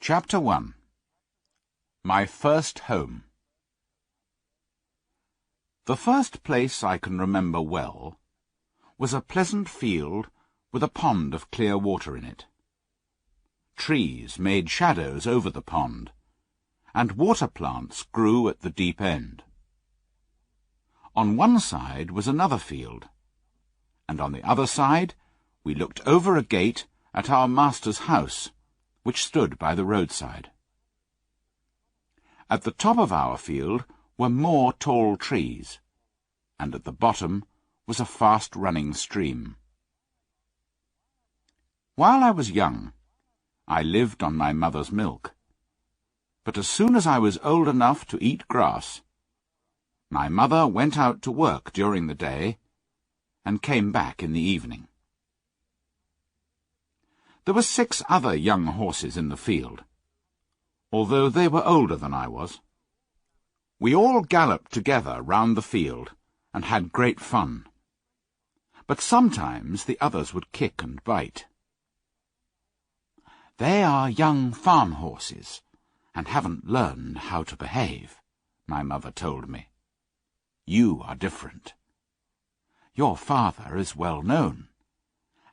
Chapter 1. My First Home. The first place I can remember well was a pleasant field with a pond of clear water in it. Trees made shadows over the pond, and water plants grew at the deep end. On one side was another field, and on the other side we looked over a gate at our master's house, which stood by the roadside. At the top of our field were more tall trees, and at the bottom was a fast-running stream. While I was young, I lived on my mother's milk, but as soon as I was old enough to eat grass, my mother went out to work during the day and came back in the evening. There were 6 other young horses in the field, although they were older than I was. We all galloped together round the field and had great fun, but sometimes the others would kick and bite. "They are young farm horses, and haven't learned how to behave," my mother told me. "You are different. Your father is well known,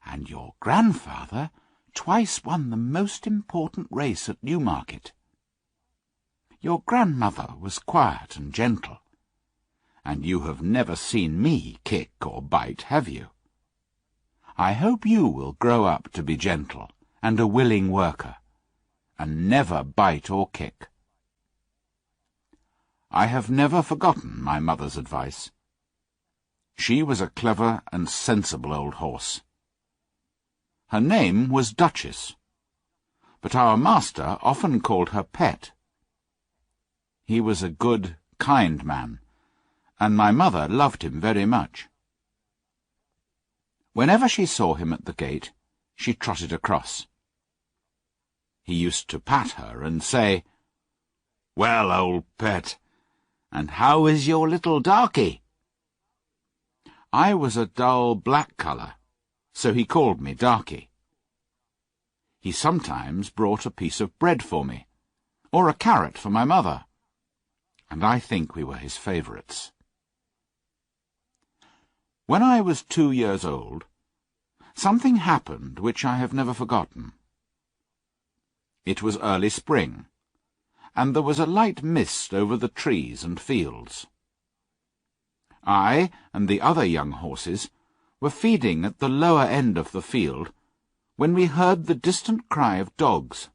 and your grandfather twice won the most important race at Newmarket. Your grandmother was quiet and gentle, and you have never seen me kick or bite, have you? I hope you will grow up to be gentle and a willing worker, and never bite or kick." I have never forgotten my mother's advice. She was a clever and sensible old horse. Her name was Duchess, but our master often called her Pet. He was a good, kind man, and my mother loved him very much. Whenever she saw him at the gate, she trotted across. He used to pat her and say, "Well, old Pet, and how is your little darky?" I was a dull black colour, so he called me Darky. He sometimes brought a piece of bread for me, or a carrot for my mother, and I think we were his favourites. When I was 2 years old, something happened which I have never forgotten. It was early spring, and there was a light mist over the trees and fields. I and the other young horses were feeding at the lower end of the field when we heard the distant cry of dogs.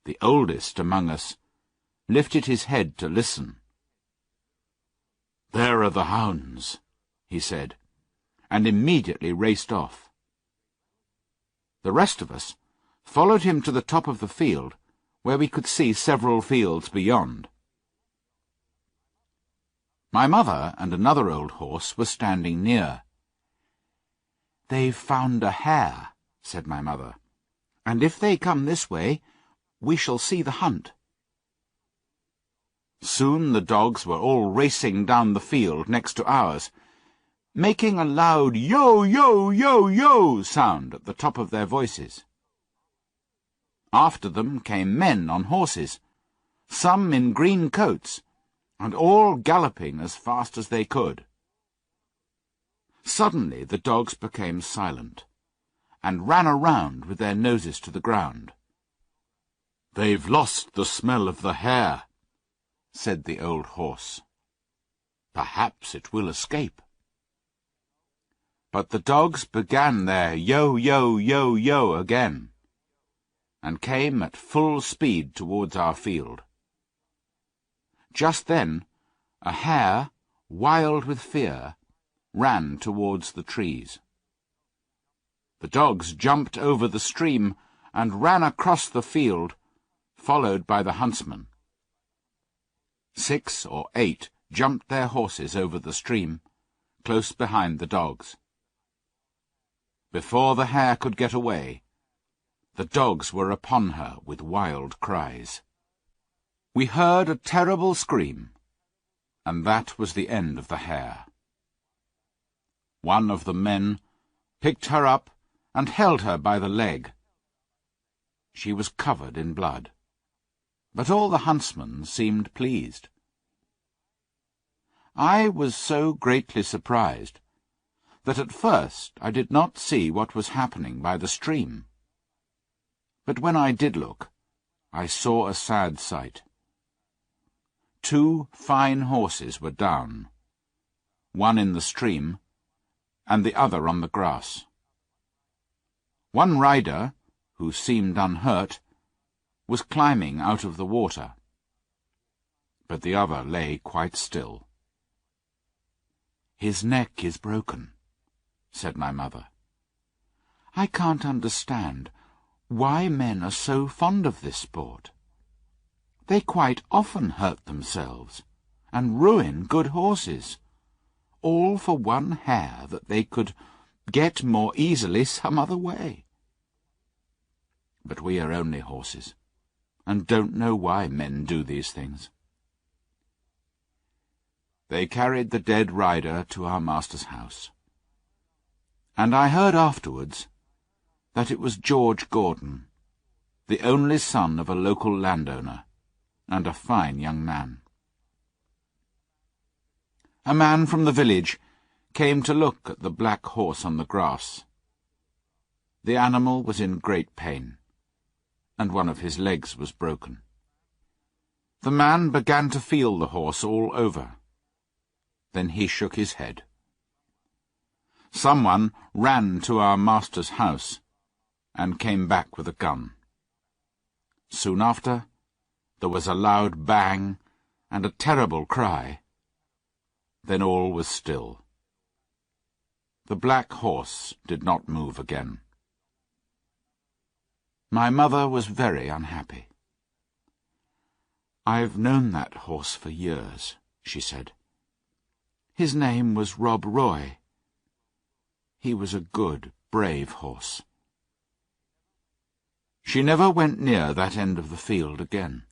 The oldest among us lifted his head to listen. "There are the hounds," he said, and immediately raced off. The rest of us followed him to the top of the field, where we could see several fields beyond. My mother and another old horse were standing near. "They've found a hare," said my mother, "and if they come this way, we shall see the hunt." Soon the dogs were all racing down the field next to ours, making a loud yo, yo, yo, yo sound at the top of their voices. After them came men on horses, some in green coats, and all galloping as fast as they could. Suddenly the dogs became silent, and ran around with their noses to the ground. "They've lost the smell of the hare," said the old horse. "Perhaps it will escape." But the dogs began their yo, yo, yo, yo again, and came at full speed towards our field. Just then, a hare, wild with fear, ran towards the trees. The dogs jumped over the stream and ran across the field, followed by the huntsman. 6 or 8 jumped their horses over the stream, close behind the dogs. Before the hare could get away, the dogs were upon her with wild cries. We heard a terrible scream, and that was the end of the hare. One of the men picked her up and held her by the leg. She was covered in blood, but all the huntsmen seemed pleased. I was so greatly surprised that at first I did not see what was happening by the stream. But when I did look, I saw a sad sight. 2 fine horses were down, one in the stream and the other on the grass. One rider, who seemed unhurt, was climbing out of the water, but the other lay quite still. "His neck is broken," said my mother. "I can't understand why men are so fond of this sport. They quite often hurt themselves and ruin good horses, all for one hare that they could get more easily some other way. But we are only horses, and don't know why men do these things." They carried the dead rider to our master's house, and I heard afterwards that it was George Gordon, the only son of a local landowner, and a fine young man. A man from the village came to look at the black horse on the grass. The animal was in great pain, and one of his legs was broken. The man began to feel the horse all over. Then he shook his head. Someone ran to our master's house and came back with a gun. Soon after, there was a loud bang and a terrible cry. Then all was still. The black horse did not move again. My mother was very unhappy. "I've known that horse for years," she said. "His name was Rob Roy. He was a good, brave horse." She never went near that end of the field again.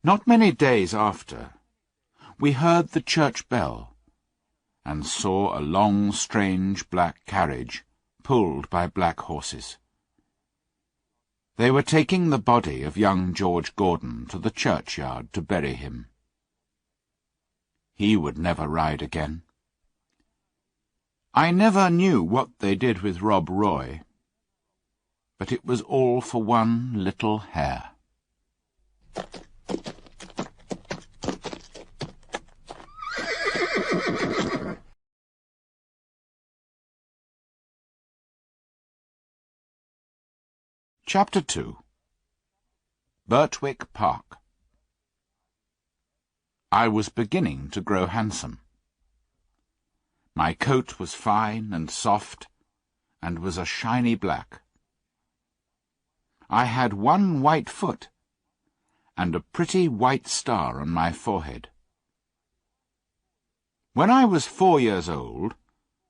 Not many days after, we heard the church bell, and saw a long, strange black carriage pulled by black horses. They were taking the body of young George Gordon to the churchyard to bury him. He would never ride again. I never knew what they did with Rob Roy, but it was all for one little hare. Chapter 2. Birtwick Park. I was beginning to grow handsome. My coat was fine and soft, and was a shiny black. I had one white foot, and a pretty white star on my forehead. When I was 4 years old,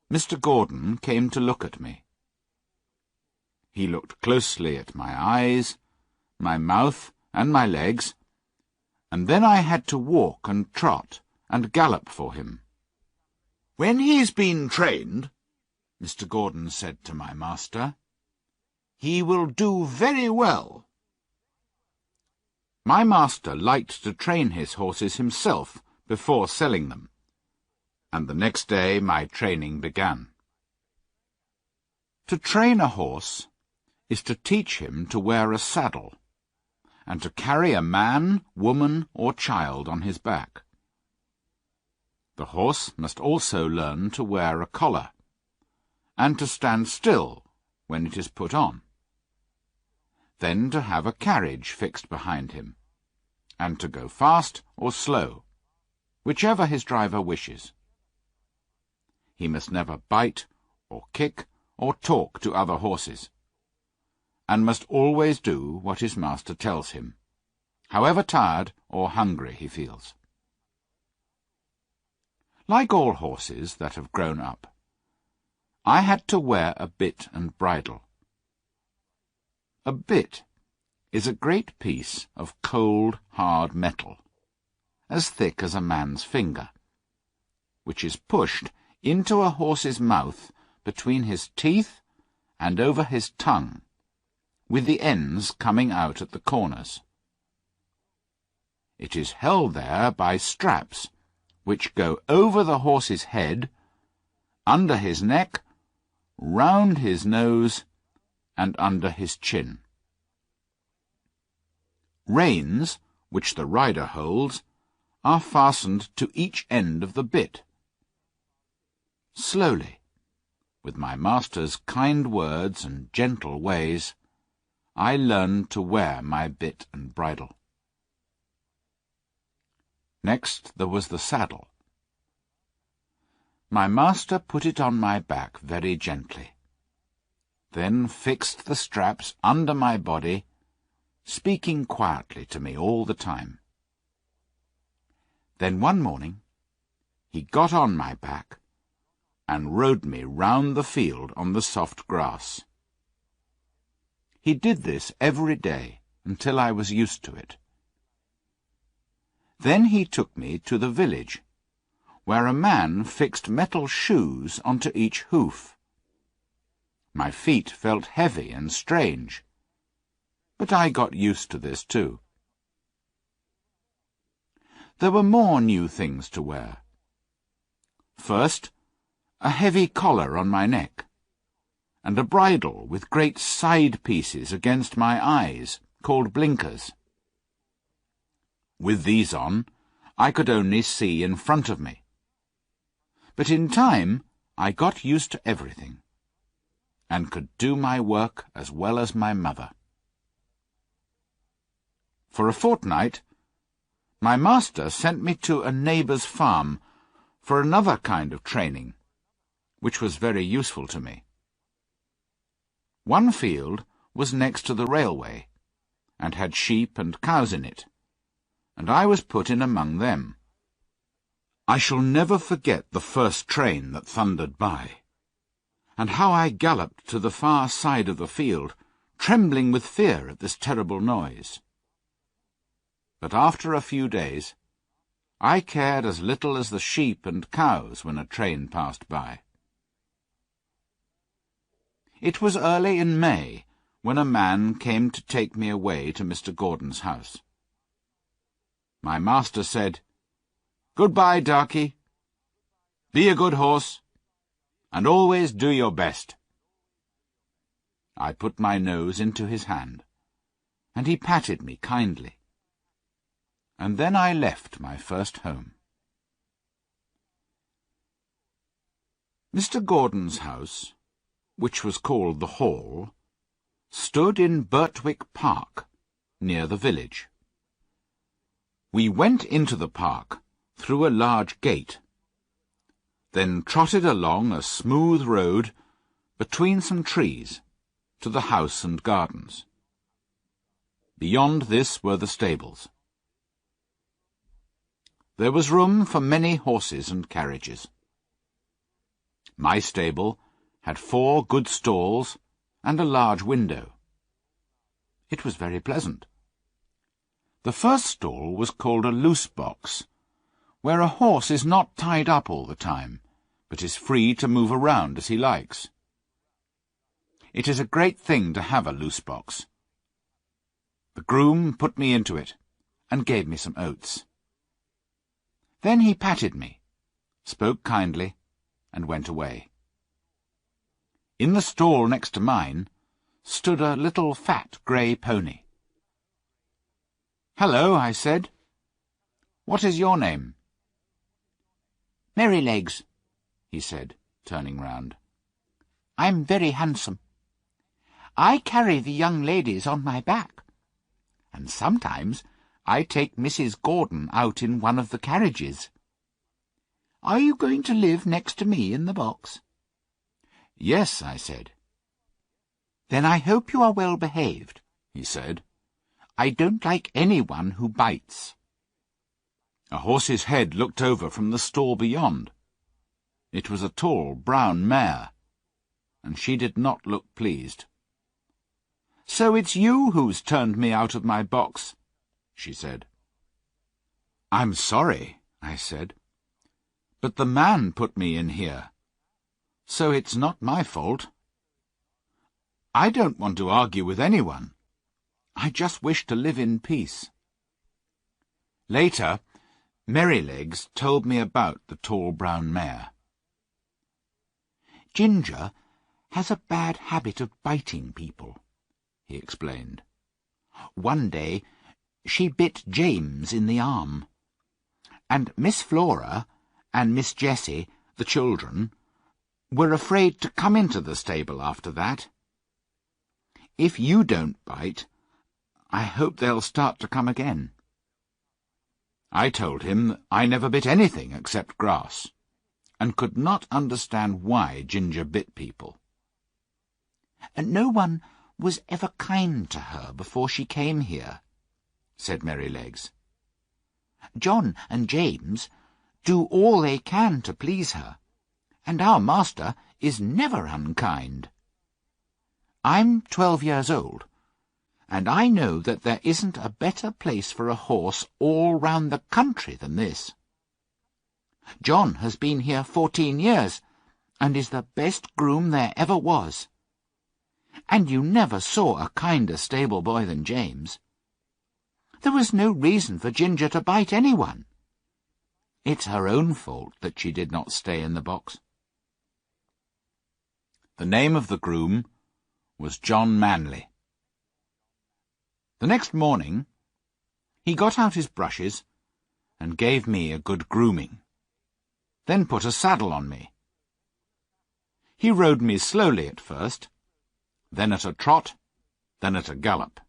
Mr. Gordon came to look at me. He looked closely at my eyes, my mouth, and my legs, and then I had to walk and trot and gallop for him. "When he's been trained," Mr. Gordon said to my master, "he will do very well." My master liked to train his horses himself before selling them, and the next day my training began. To train a horse is to teach him to wear a saddle, and to carry a man, woman, or child on his back. The horse must also learn to wear a collar, and to stand still when it is put on. Then to have a carriage fixed behind him, and to go fast or slow, whichever his driver wishes. He must never bite, or kick, or talk to other horses, and must always do what his master tells him, however tired or hungry he feels. Like all horses that have grown up, I had to wear a bit and bridle. A bit is a great piece of cold, hard metal, as thick as a man's finger, which is pushed into a horse's mouth between his teeth and over his tongue, with the ends coming out at the corners. It is held there by straps, which go over the horse's head, under his neck, round his nose, and under his chin. Reins, which the rider holds, are fastened to each end of the bit. Slowly, with my master's kind words and gentle ways, I learned to wear my bit and bridle. Next there was the saddle. My master put it on my back very gently, then fixed the straps under my body, speaking quietly to me all the time. Then one morning he got on my back and rode me round the field on the soft grass. He did this every day until I was used to it. Then he took me to the village, where a man fixed metal shoes onto each hoof. My feet felt heavy and strange, but I got used to this too. There were more new things to wear. First, a heavy collar on my neck, and a bridle with great side pieces against my eyes, called blinkers. With these on, I could only see in front of me. But in time I got used to everything, and could do my work as well as my mother. For a fortnight, my master sent me to a neighbour's farm for another kind of training, which was very useful to me. One field was next to the railway, and had sheep and cows in it, and I was put in among them. I shall never forget the first train that thundered by, and how I galloped to the far side of the field, trembling with fear at this terrible noise. But after a few days, I cared as little as the sheep and cows when a train passed by. It was early in May when a man came to take me away to Mr. Gordon's house. My master said, "Good-bye, Darky. Be a good horse, and always do your best." I put my nose into his hand, and he patted me kindly. And then I left my first home. Mr. Gordon's house, which was called the Hall, stood in Birtwick Park, near the village. We went into the park through a large gate, then trotted along a smooth road between some trees to the house and gardens. Beyond this were the stables. There was room for many horses and carriages. My stable had 4 good stalls and a large window. It was very pleasant. The first stall was called a loose box, where a horse is not tied up all the time, but is free to move around as he likes. It is a great thing to have a loose box. The groom put me into it, and gave me some oats. Then he patted me, spoke kindly, and went away. In the stall next to mine stood a little fat grey pony. "Hello," I said. "What is your name?" "Merrylegs," he said, turning round. "I'm very handsome. I carry the young ladies on my back, and sometimes I take Mrs. Gordon out in one of the carriages. Are you going to live next to me in the box?" "Yes," I said. "Then I hope you are well behaved," he said. "I don't like anyone who bites." A horse's head looked over from the stall beyond. It was a tall, brown mare, and she did not look pleased. "So it's you who's turned me out of my box," she said. "I'm sorry," I said, "but the man put me in here, so it's not my fault. I don't want to argue with anyone. I just wish to live in peace." Later, Merrylegs told me about the tall brown mare. "Ginger has a bad habit of biting people," he explained. "One day she bit James in the arm, and Miss Flora and Miss Jessie, the children, were afraid to come into the stable after that. If you don't bite, I hope they'll start to come again." I told him that I never bit anything except grass, and could not understand why Ginger bit people. "And no one was ever kind to her before she came here," said Merrylegs. "John and James do all they can to please her, and our master is never unkind. I'm 12 years old, and I know that there isn't a better place for a horse all round the country than this. John has been here 14 years, and is the best groom there ever was. And you never saw a kinder stable boy than James. There was no reason for Ginger to bite anyone. It's her own fault that she did not stay in the box." The name of the groom was John Manley. The next morning, he got out his brushes and gave me a good grooming, then put a saddle on me. He rode me slowly at first, then at a trot, then at a gallop.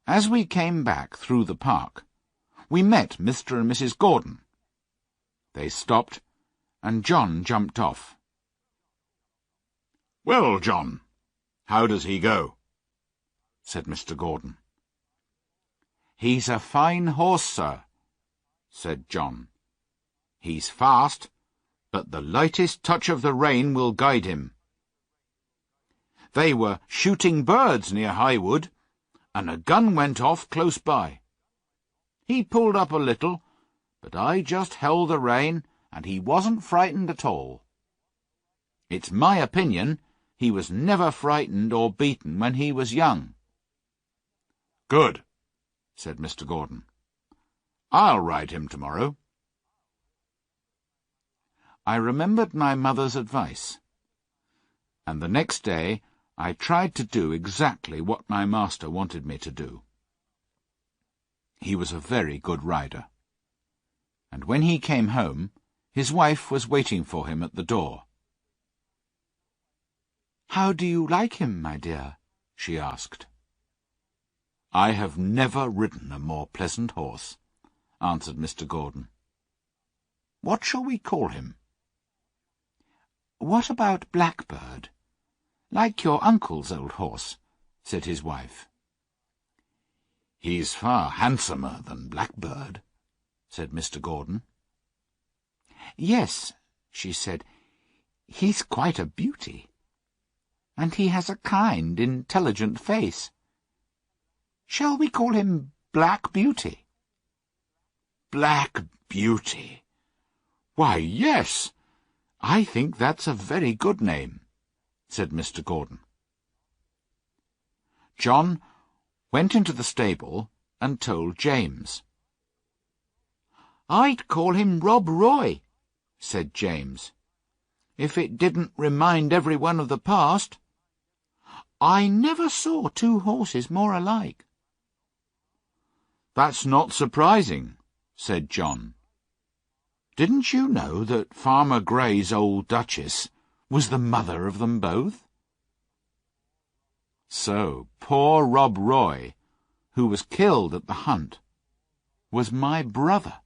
As we came back through the park, we met Mr. and Mrs. Gordon. They stopped, and John jumped off. "Well, John, how does he go?" said Mr. Gordon. "He's a fine horse, sir," said John. "He's fast, but the lightest touch of the rein will guide him. They were shooting birds near Highwood, and a gun went off close by. He pulled up a little, but I just held the rein, and he wasn't frightened at all. It's my opinion he was never frightened or beaten when he was young." "Good," said Mr. Gordon. "I'll ride him tomorrow." I remembered my mother's advice, and the next day I tried to do exactly what my master wanted me to do. He was a very good rider, and when he came home, his wife was waiting for him at the door. "How do you like him, my dear?" she asked. "I have never ridden a more pleasant horse," answered Mr. Gordon. "What shall we call him?" "What about Blackbird? Like your uncle's old horse," said his wife. "He's far handsomer than Blackbird," said Mr. Gordon. "Yes," she said, "he's quite a beauty. And he has a kind, intelligent face. Shall we call him Black Beauty?" "Black Beauty? Why, yes, I think that's a very good name," said Mr. Gordon. John went into the stable and told James. "I'd call him Rob Roy," said James, "if it didn't remind everyone of the past. I never saw two horses more alike." "That's not surprising," said John. "Didn't you know that Farmer Gray's old Duchess was the mother of them both?" So poor Rob Roy, who was killed at the hunt, was my brother.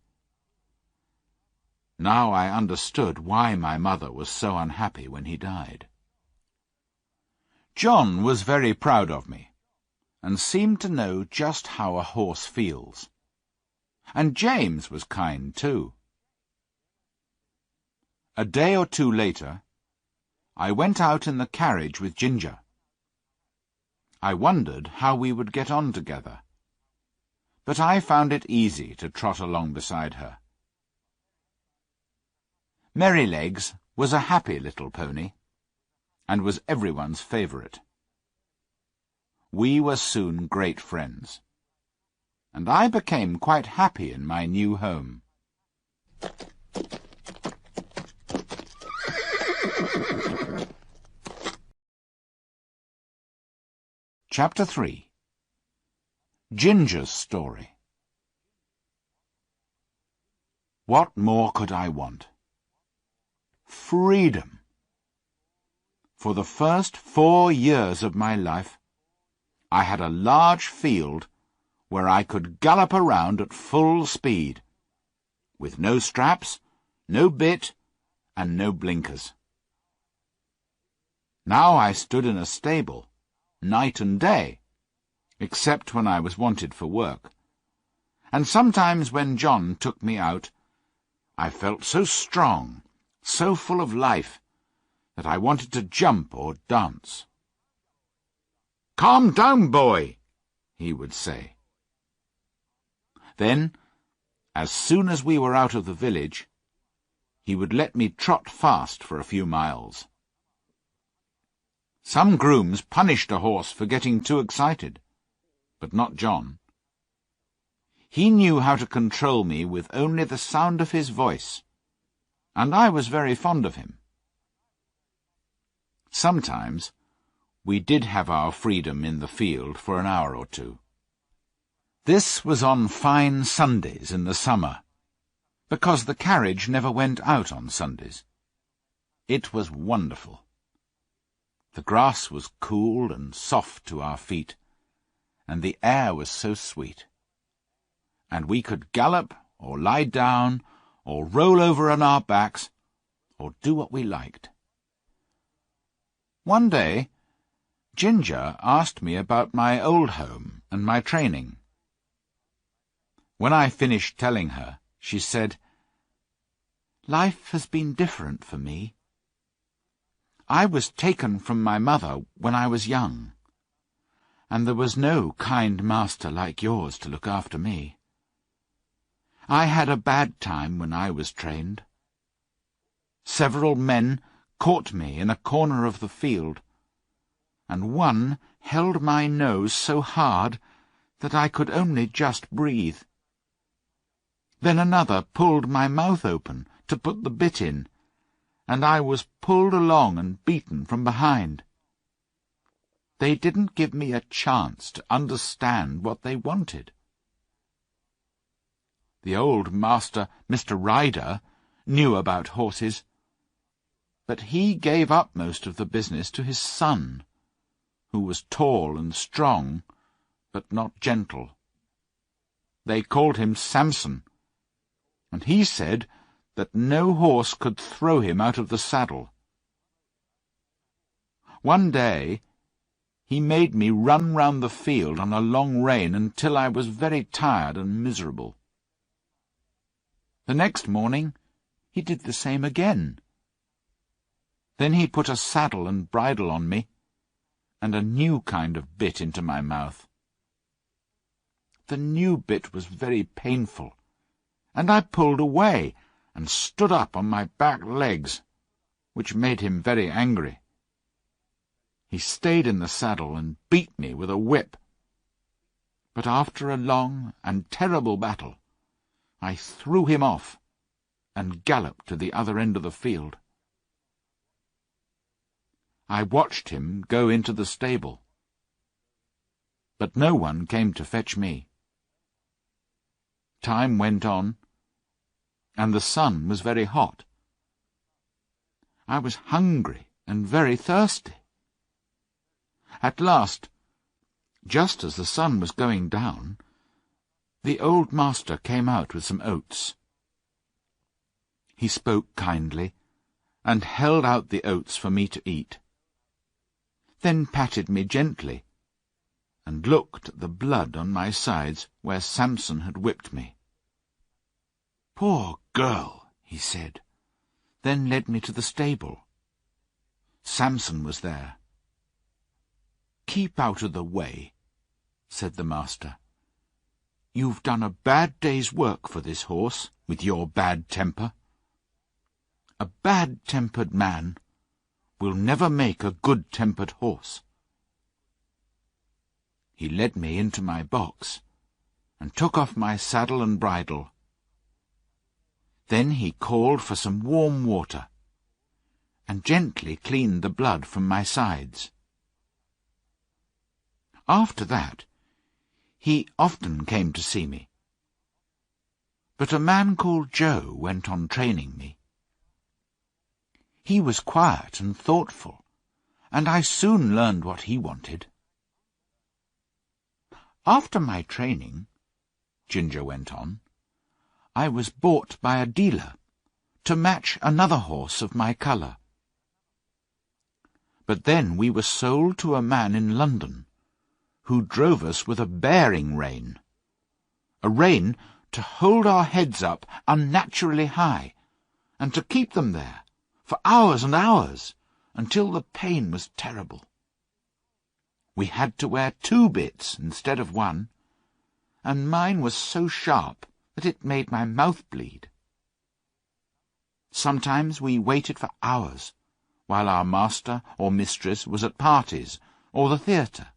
Now I understood why my mother was so unhappy when he died. John was very proud of me, and seemed to know just how a horse feels. And James was kind too. A day or two later, I went out in the carriage with Ginger. I wondered how we would get on together. but I found it easy to trot along beside her. Merrylegs was a happy little pony, and was everyone's favourite. We were soon great friends, and I became quite happy in my new home. Chapter 3. Ginger's Story. What more could I want? Freedom. For the first 4 years of my life, I had a large field where I could gallop around at full speed, with no straps, no bit, and no blinkers. Now I stood in a stable, night and day, except when I was wanted for work, and sometimes when John took me out, I felt so strong, so full of life, that I wanted to jump or dance. "Calm down, boy," he would say. Then, as soon as we were out of the village, he would let me trot fast for a few miles. Some grooms punished a horse for getting too excited, but not John. He knew how to control me with only the sound of his voice, and I was very fond of him. Sometimes we did have our freedom in the field for an hour or two. This was on fine Sundays in the summer, because the carriage never went out on Sundays. It was wonderful. The grass was cool and soft to our feet, and the air was so sweet. And we could gallop, or lie down, or roll over on our backs, or do what we liked. One day, Ginger asked me about my old home and my training. When I finished telling her, she said, "Life has been different for me. I was taken from my mother when I was young, and there was no kind master like yours to look after me. I had a bad time when I was trained. Several men caught me in a corner of the field, and one held my nose so hard that I could only just breathe. Then another pulled my mouth open to put the bit in, and I was pulled along and beaten from behind. They didn't give me a chance to understand what they wanted. The old master, Mr. Ryder, knew about horses, but he gave up most of the business to his son, who was tall and strong, but not gentle. They called him Samson, and he said that no horse could throw him out of the saddle. One day he made me run round the field on a long rein until I was very tired and miserable. The next morning he did the same again. Then he put a saddle and bridle on me, and a new kind of bit into my mouth. The new bit was very painful, and I pulled away and stood up on my back legs, which made him very angry. He stayed in the saddle and beat me with a whip. But after a long and terrible battle, I threw him off and galloped to the other end of the field. I watched him go into the stable, but no one came to fetch me. Time went on, and the sun was very hot. I was hungry and very thirsty. At last, just as the sun was going down, the old master came out with some oats. He spoke kindly, and held out the oats for me to eat, then patted me gently, and looked at the blood on my sides where Samson had whipped me. "Poor girl," he said, then led me to the stable. Samson was there. "Keep out of the way," said the master. You've done a bad day's work for this horse, with your bad temper. A bad-tempered man will never make a good-tempered horse. He led me into my box and took off my saddle and bridle. Then he called for some warm water and gently cleaned the blood from my sides. After that, he often came to see me. But a man called Joe went on training me. He was quiet and thoughtful, and I soon learned what he wanted. After my training, Ginger went on, I was bought by a dealer to match another horse of my colour. But then we were sold to a man in London who drove us with a bearing rein, a rein to hold our heads up unnaturally high, and to keep them there for hours and hours, until the pain was terrible. We had to wear 2 bits instead of 1, and mine was so sharp that it made my mouth bleed. Sometimes we waited for hours, while our master or mistress was at parties or the theatre,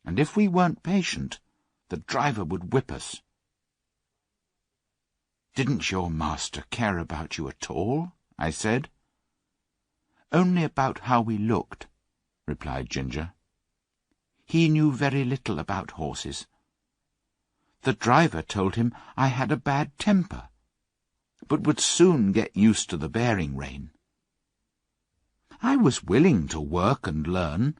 and if we weren't patient, the driver would whip us. "Didn't your master care about you at all?" I said. "Only about how we looked," replied Ginger. "He knew very little about horses. The driver told him I had a bad temper, but would soon get used to the bearing rein. I was willing to work and learn,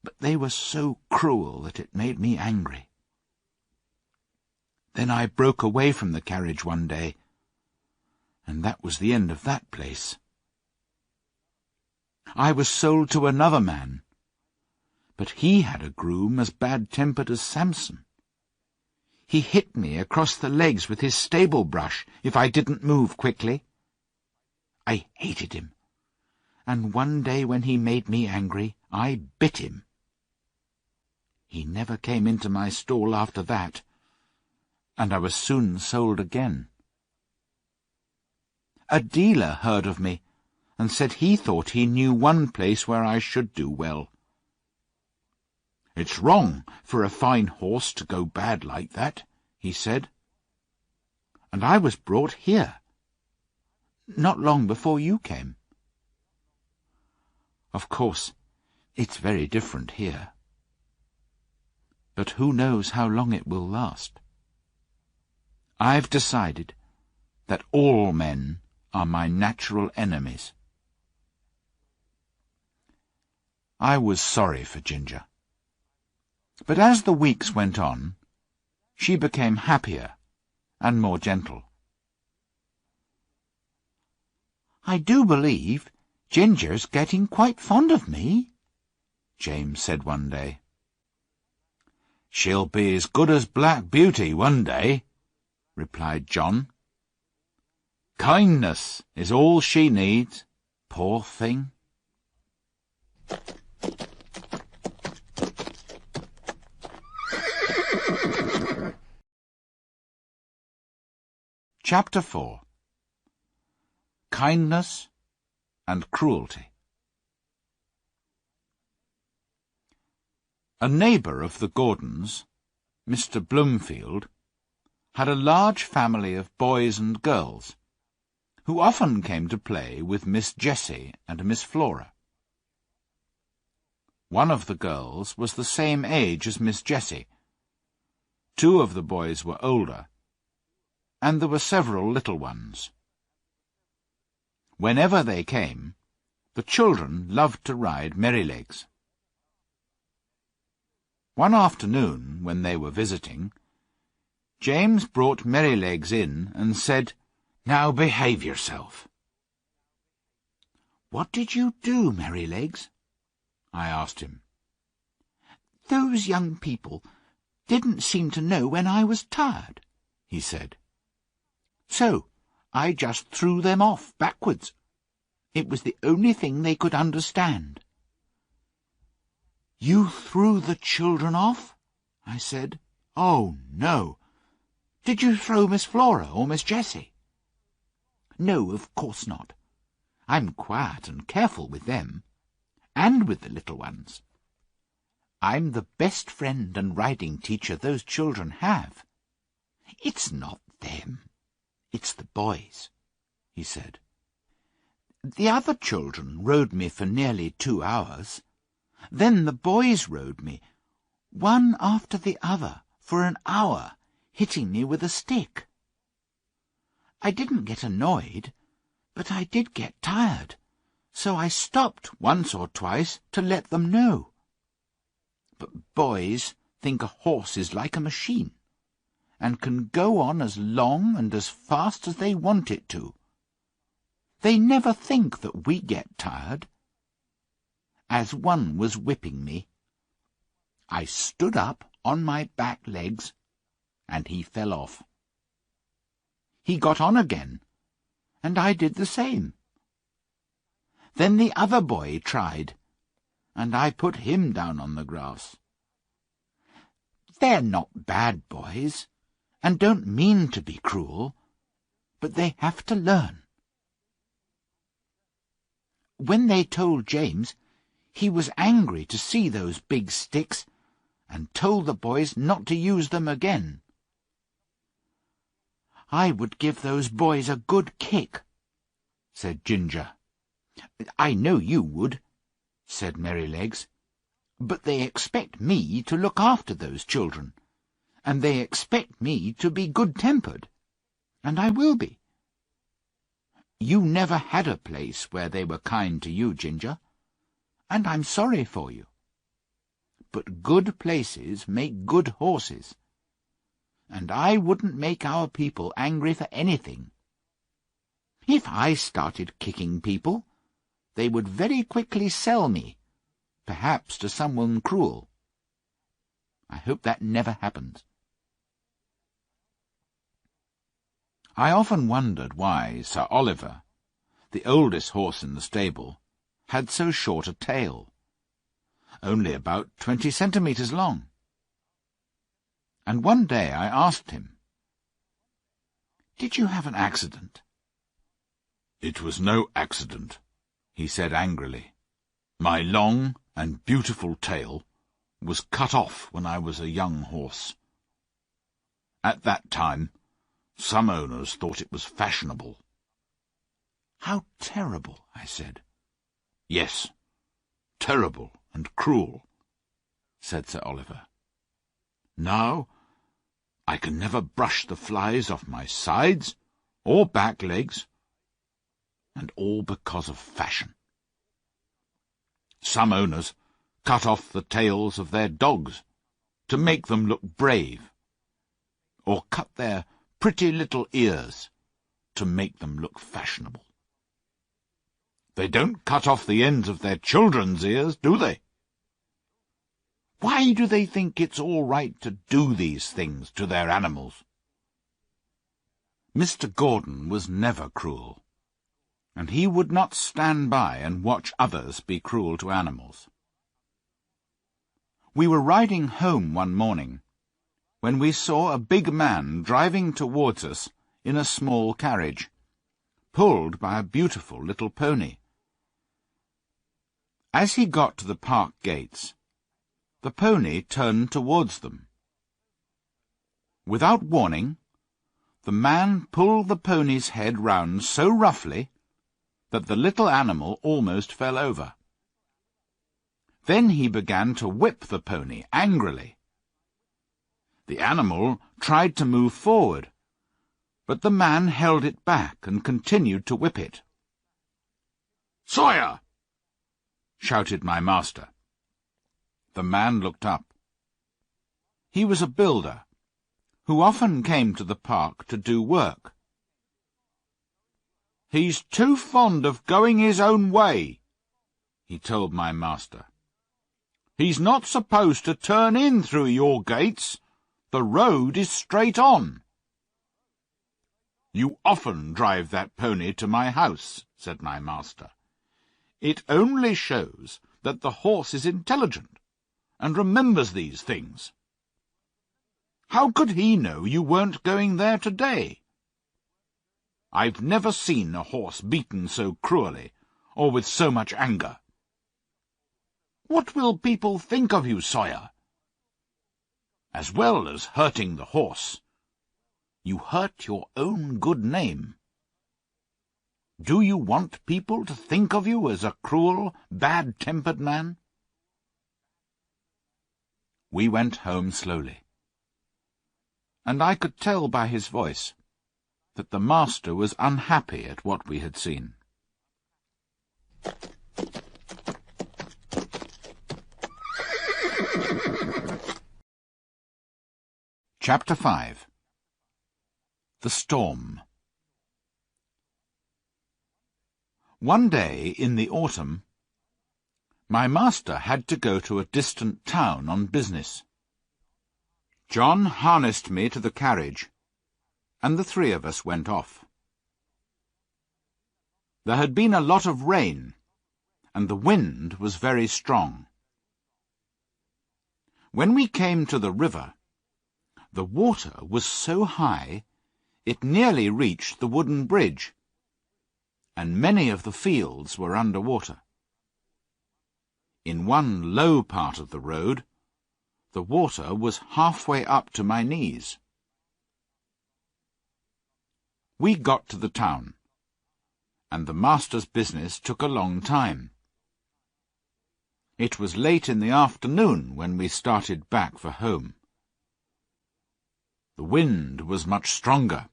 but they were so cruel that it made me angry. Then I broke away from the carriage one day, and that was the end of that place. I was sold to another man, but he had a groom as bad-tempered as Samson. He hit me across the legs with his stable brush if I didn't move quickly. I hated him, and one day when he made me angry, I bit him. He never came into my stall after that, and I was soon sold again. A dealer heard of me, and said he thought he knew one place where I should do well. "It's wrong for a fine horse to go bad like that," he said. "And I was brought here, not long before you came. Of course, it's very different here. But who knows how long it will last? I've decided that all men are my natural enemies." I was sorry for Ginger. But as the weeks went on, she became happier and more gentle. "I do believe Ginger's getting quite fond of me," James said one day. "She'll be as good as Black Beauty one day," replied John. "Kindness is all she needs, poor thing." Chapter 4. Kindness and Cruelty. A neighbour of the Gordons, Mr. Bloomfield, had a large family of boys and girls, who often came to play with Miss Jessie and Miss Flora. One of the girls was the same age as Miss Jessie. 2 of the boys were older, and there were several little ones. Whenever they came, the children loved to ride Merrylegs. One afternoon, when they were visiting, James brought Merrylegs in and said, "Now behave yourself." "What did you do, Merrylegs?" I asked him. "Those young people didn't seem to know when I was tired," he said. "So I just threw them off backwards. It was the only thing they could understand." "You threw the children off?" I said, Oh, no. Did you throw Miss Flora or Miss Jessie? No, of course not. I'm quiet and careful with them, and with the little ones. I'm the best friend and riding teacher those children have. It's not them, it's the boys, he said. The other children rode me for nearly 2 hours. Then the boys rode me, one after the other, for an hour, hitting me with a stick. I didn't get annoyed, but I did get tired, so I stopped once or twice to let them know. But boys think a horse is like a machine, and can go on as long and as fast as they want it to. They never think that we get tired. As one was whipping me, I stood up on my back legs, and he fell off. He got on again, and I did the same. Then the other boy tried, and I put him down on the grass. They're not bad boys, and don't mean to be cruel, but they have to learn. When they told James, he was angry to see those big sticks, and told the boys not to use them again. I would give those boys a good kick, said Ginger. I know you would, said Merrylegs, but they expect me to look after those children, and they expect me to be good-tempered, and I will be. You never had a place where they were kind to you, Ginger, and I'm sorry for you. But good places make good horses, and I wouldn't make our people angry for anything. If I started kicking people, they would very quickly sell me, perhaps to someone cruel. I hope that never happens. I often wondered why Sir Oliver, the oldest horse in the stable, had so short a tail, only about 20 centimetres long. And one day I asked him, "Did you have an accident?" "It was no accident," he said angrily. "My long and beautiful tail was cut off when I was a young horse. At that time, some owners thought it was fashionable." "How terrible," I said. "Yes, terrible and cruel," said Sir Oliver. "Now I can never brush the flies off my sides or back legs, and all because of fashion. Some owners cut off the tails of their dogs to make them look brave, or cut their pretty little ears to make them look fashionable. They don't cut off the ends of their children's ears, do they? Why do they think it's all right to do these things to their animals?" Mr. Gordon was never cruel, and he would not stand by and watch others be cruel to animals. We were riding home one morning, when we saw a big man driving towards us in a small carriage, pulled by a beautiful little pony. As he got to the park gates, the pony turned towards them. Without warning, the man pulled the pony's head round so roughly that the little animal almost fell over. Then he began to whip the pony angrily. The animal tried to move forward, but the man held it back and continued to whip it. "Sawyer!" shouted my master. The man looked up. He was a builder, who often came to the park to do work. "He's too fond of going his own way," he told my master. "He's not supposed to turn in through your gates. The road is straight on." "You often drive that pony to my house," said my master. "It only shows that the horse is intelligent and remembers these things." How could he know you weren't going there today? I've never seen a horse beaten so cruelly, or with so much anger. What will people think of you, Sawyer? As well as hurting the horse, you hurt your own good name. Do you want people to think of you as a cruel, bad-tempered man? We went home slowly, and I could tell by his voice that the master was unhappy at what we had seen. Chapter 5. The Storm. One day in the autumn, my master had to go to a distant town on business. John harnessed me to the carriage, and the three of us went off. There had been a lot of rain, and the wind was very strong. When we came to the river, the water was so high it nearly reached the wooden bridge, and many of the fields were under water. In one low part of the road, the water was halfway up to my knees. We got to the town, and the master's business took a long time. It was late in the afternoon when we started back for home. The wind was much stronger,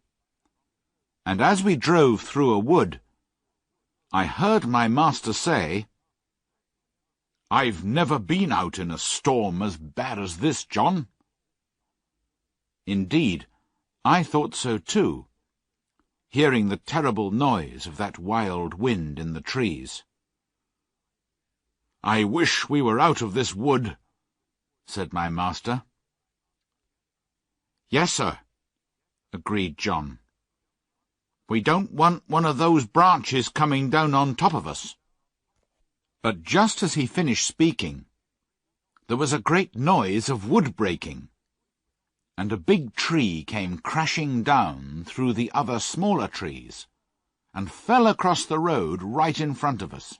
and as we drove through a wood, I heard my master say, "I've never been out in a storm as bad as this, John." Indeed, I thought so too, hearing the terrible noise of that wild wind in the trees. "I wish we were out of this wood," said my master. "Yes, sir," agreed John. "We don't want one of those branches coming down on top of us." But just as he finished speaking, there was a great noise of wood breaking, and a big tree came crashing down through the other smaller trees, and fell across the road right in front of us.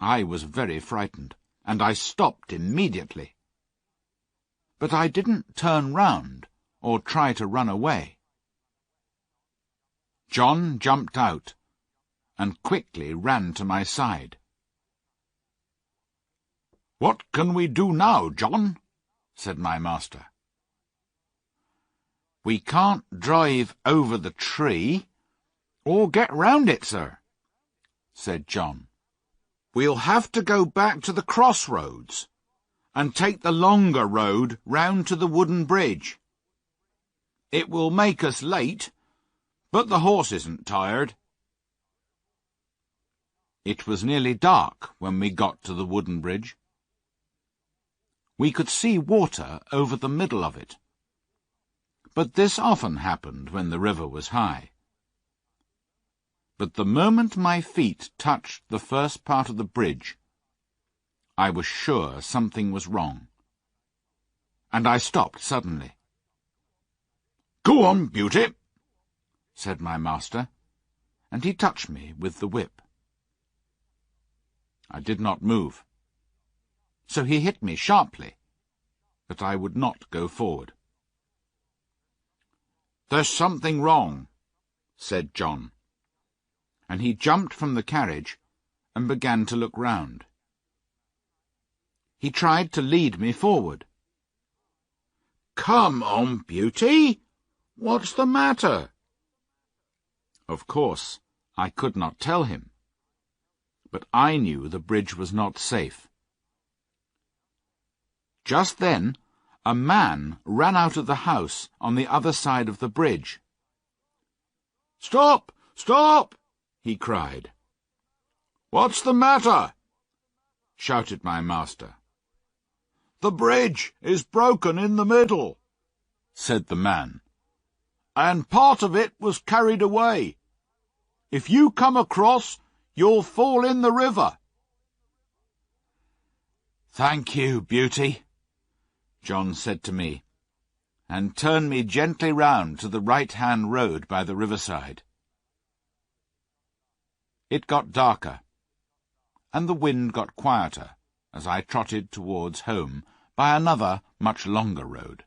I was very frightened, and I stopped immediately. But I didn't turn round or try to run away. John jumped out and quickly ran to my side. "What can we do now, John?" said my master. "We can't drive over the tree, or get round it, sir," said John. "We'll have to go back to the crossroads, and take the longer road round to the wooden bridge. It will make us late, but the horse isn't tired." It was nearly dark when we got to the wooden bridge. We could see water over the middle of it, but this often happened when the river was high. But the moment my feet touched the first part of the bridge, I was sure something was wrong, and I stopped suddenly. "Go on, Beauty," said my master, and he touched me with the whip. I did not move, so he hit me sharply, but I would not go forward. "There's something wrong," said John, and he jumped from the carriage and began to look round. He tried to lead me forward. "Come on, Beauty! What's the matter?" Of course, I could not tell him, but I knew the bridge was not safe. Just then, a man ran out of the house on the other side of the bridge. "Stop! Stop!" he cried. "What's the matter?" shouted my master. "The bridge is broken in the middle," said the man, "and part of it was carried away. If you come across, you'll fall in the river." "Thank you, Beauty," John said to me, and turn me gently round to the right-hand road by the riverside. It got darker, and the wind got quieter as I trotted towards home by another, much longer road.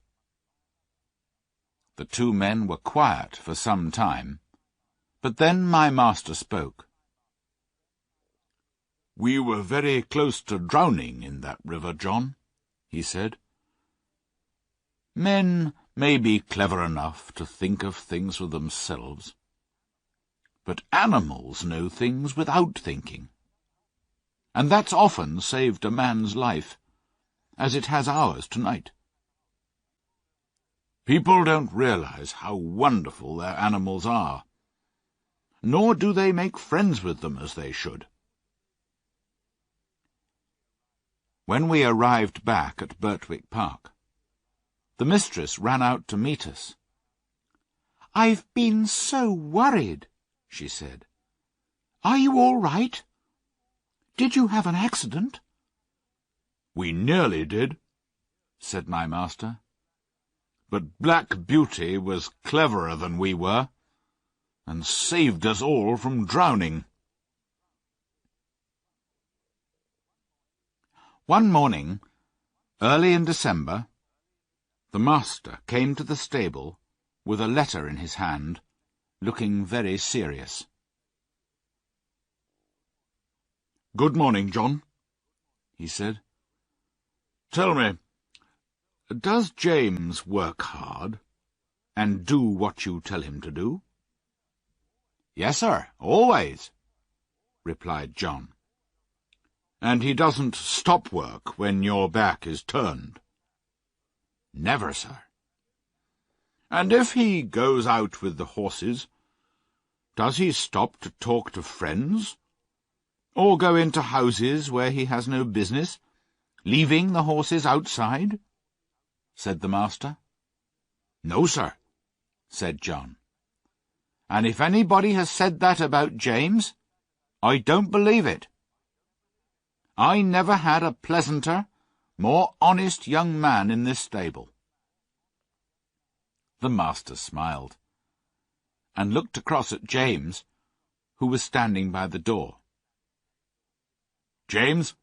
The two men were quiet for some time, but then my master spoke. "We were very close to drowning in that river, John," he said. "Men may be clever enough to think of things for themselves, but animals know things without thinking, and that's often saved a man's life, as it has ours tonight. People don't realize how wonderful their animals are, nor do they make friends with them as they should." When we arrived back at Birtwick Park, the mistress ran out to meet us. "I've been so worried," she said. "Are you all right? Did you have an accident?" "We nearly did," said my master. "But Black Beauty was cleverer than we were, and saved us all from drowning." One morning, early in December, the master came to the stable with a letter in his hand, looking very serious. "Good morning, John," he said. "Tell me, does James work hard, and do what you tell him to do?" "Yes, sir, always," replied John. "And he doesn't stop work when your back is turned?" "Never, sir." "And if he goes out with the horses, does he stop to talk to friends, or go into houses where he has no business, leaving the horses outside?" said the master. "No, sir," said John. "And if anybody has said that about James, I don't believe it. I never had a pleasanter, more honest young man in this stable." The master smiled, and looked across at James, who was standing by the door. "James,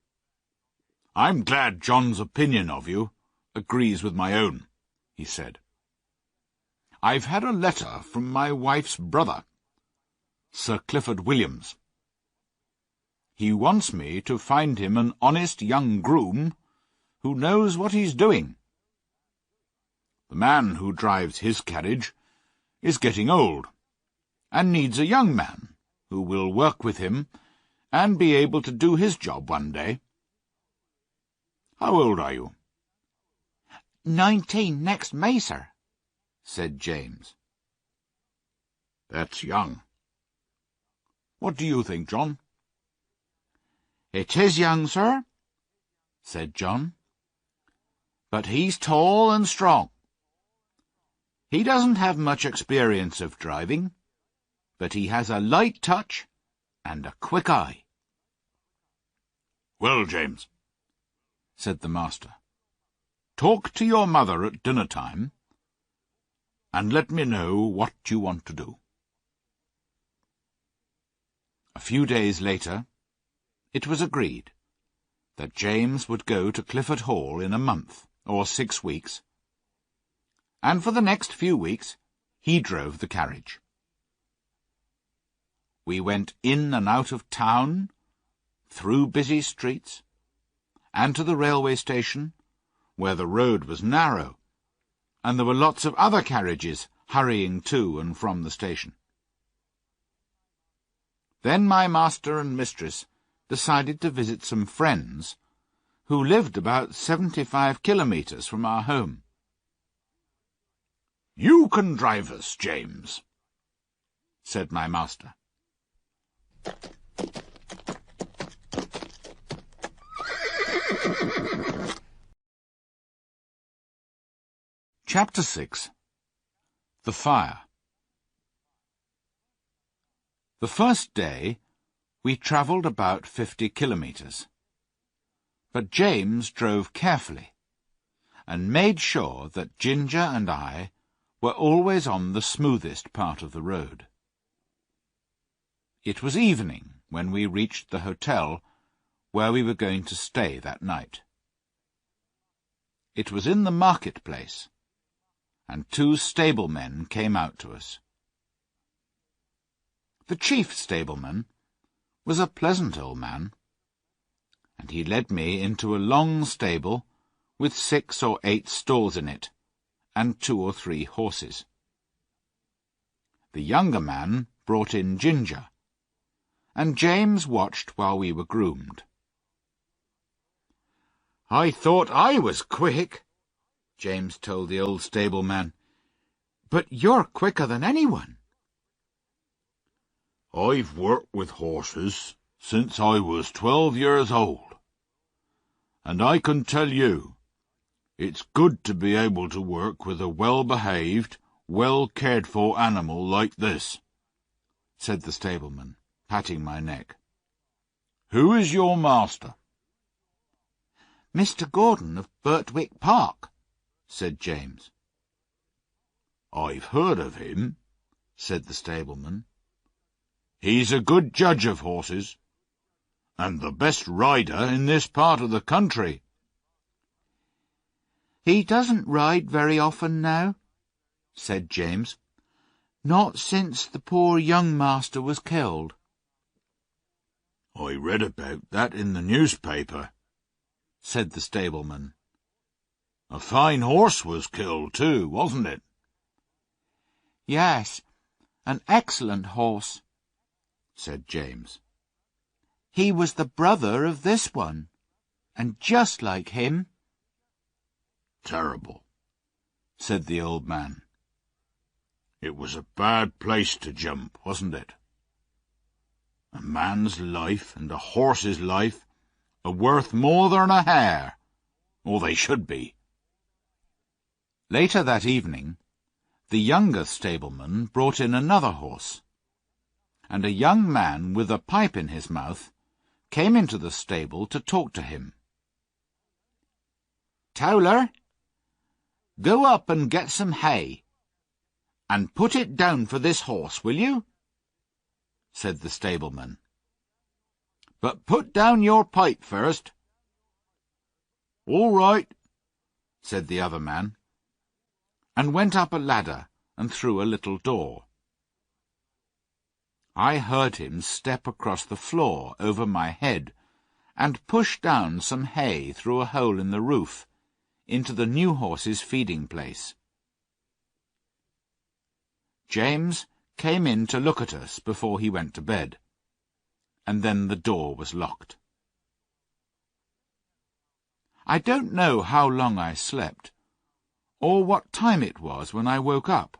I'm glad John's opinion of you agrees with my own," he said. "I've had a letter from my wife's brother, Sir Clifford Williams. He wants me to find him an honest young groom who knows what he's doing. The man who drives his carriage is getting old, and needs a young man who will work with him and be able to do his job one day. How old are you?" 19 next May, sir," said James. "That's young. What do you think, John?" "It is young, sir," said John. "But he's tall and strong. He doesn't have much experience of driving, but he has a light touch and a quick eye." "Well, James," said the master, "talk to your mother at dinner-time, and let me know what you want to do." A few days later, it was agreed that James would go to Clifford Hall in a month or 6 weeks, and for the next few weeks he drove the carriage. We went in and out of town, through busy streets, and to the railway station, where the road was narrow, and there were lots of other carriages hurrying to and from the station. Then my master and mistress decided to visit some friends who lived about 75 kilometres from our home. "You can drive us, James," said my master. Chapter 6. The Fire. The first day we travelled about 50 kilometres, but James drove carefully, and made sure that Ginger and I were always on the smoothest part of the road. It was evening when we reached the hotel where we were going to stay that night. It was in the marketplace, and 2 stablemen came out to us. The chief stableman was a pleasant old man, and he led me into a long stable with 6 or 8 stalls in it, and 2 or 3 horses. The younger man brought in Ginger, and James watched while we were groomed. "I thought I was quick," James told the old stableman, "but you're quicker than anyone." "I've worked with horses since I was 12 years old, and I can tell you, it's good to be able to work with a well-behaved, well-cared-for animal like this," said the stableman, patting my neck. "Who is your master?" "Mr. Gordon of Birtwick Park," said James. "I've heard of him," said the stableman. "He's a good judge of horses, and the best rider in this part of the country." "He doesn't ride very often now," said James. "Not since the poor young master was killed." "I read about that in the newspaper," said the stableman. "A fine horse was killed too, wasn't it?" "Yes, an excellent horse," said James. "He was the brother of this one, and just like him." "Terrible," said the old man. "It was a bad place to jump, wasn't it? A man's life and a horse's life are worth more than a hair, or they should be." Later that evening, the younger stableman brought in another horse, and a young man with a pipe in his mouth came into the stable to talk to him. "Towler, go up and get some hay, and put it down for this horse, will you?" said the stableman. "But put down your pipe first." "All right," said the other man, and went up a ladder and through a little door. I heard him step across the floor over my head and push down some hay through a hole in the roof into the new horse's feeding place. James came in to look at us before he went to bed, and then the door was locked. I don't know how long I slept, or what time it was when I woke up,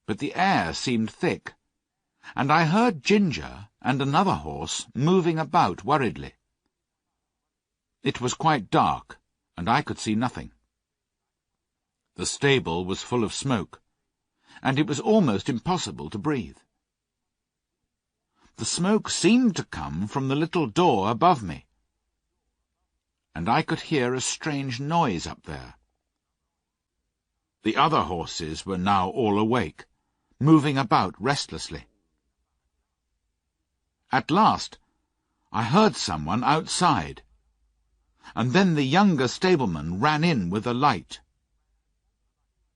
but the air seemed thick, and I heard Ginger and another horse moving about worriedly. It was quite dark, and I could see nothing. The stable was full of smoke, and it was almost impossible to breathe. The smoke seemed to come from the little door above me, and I could hear a strange noise up there. The other horses were now all awake, moving about restlessly. At last, I heard someone outside, and then the younger stableman ran in with a light.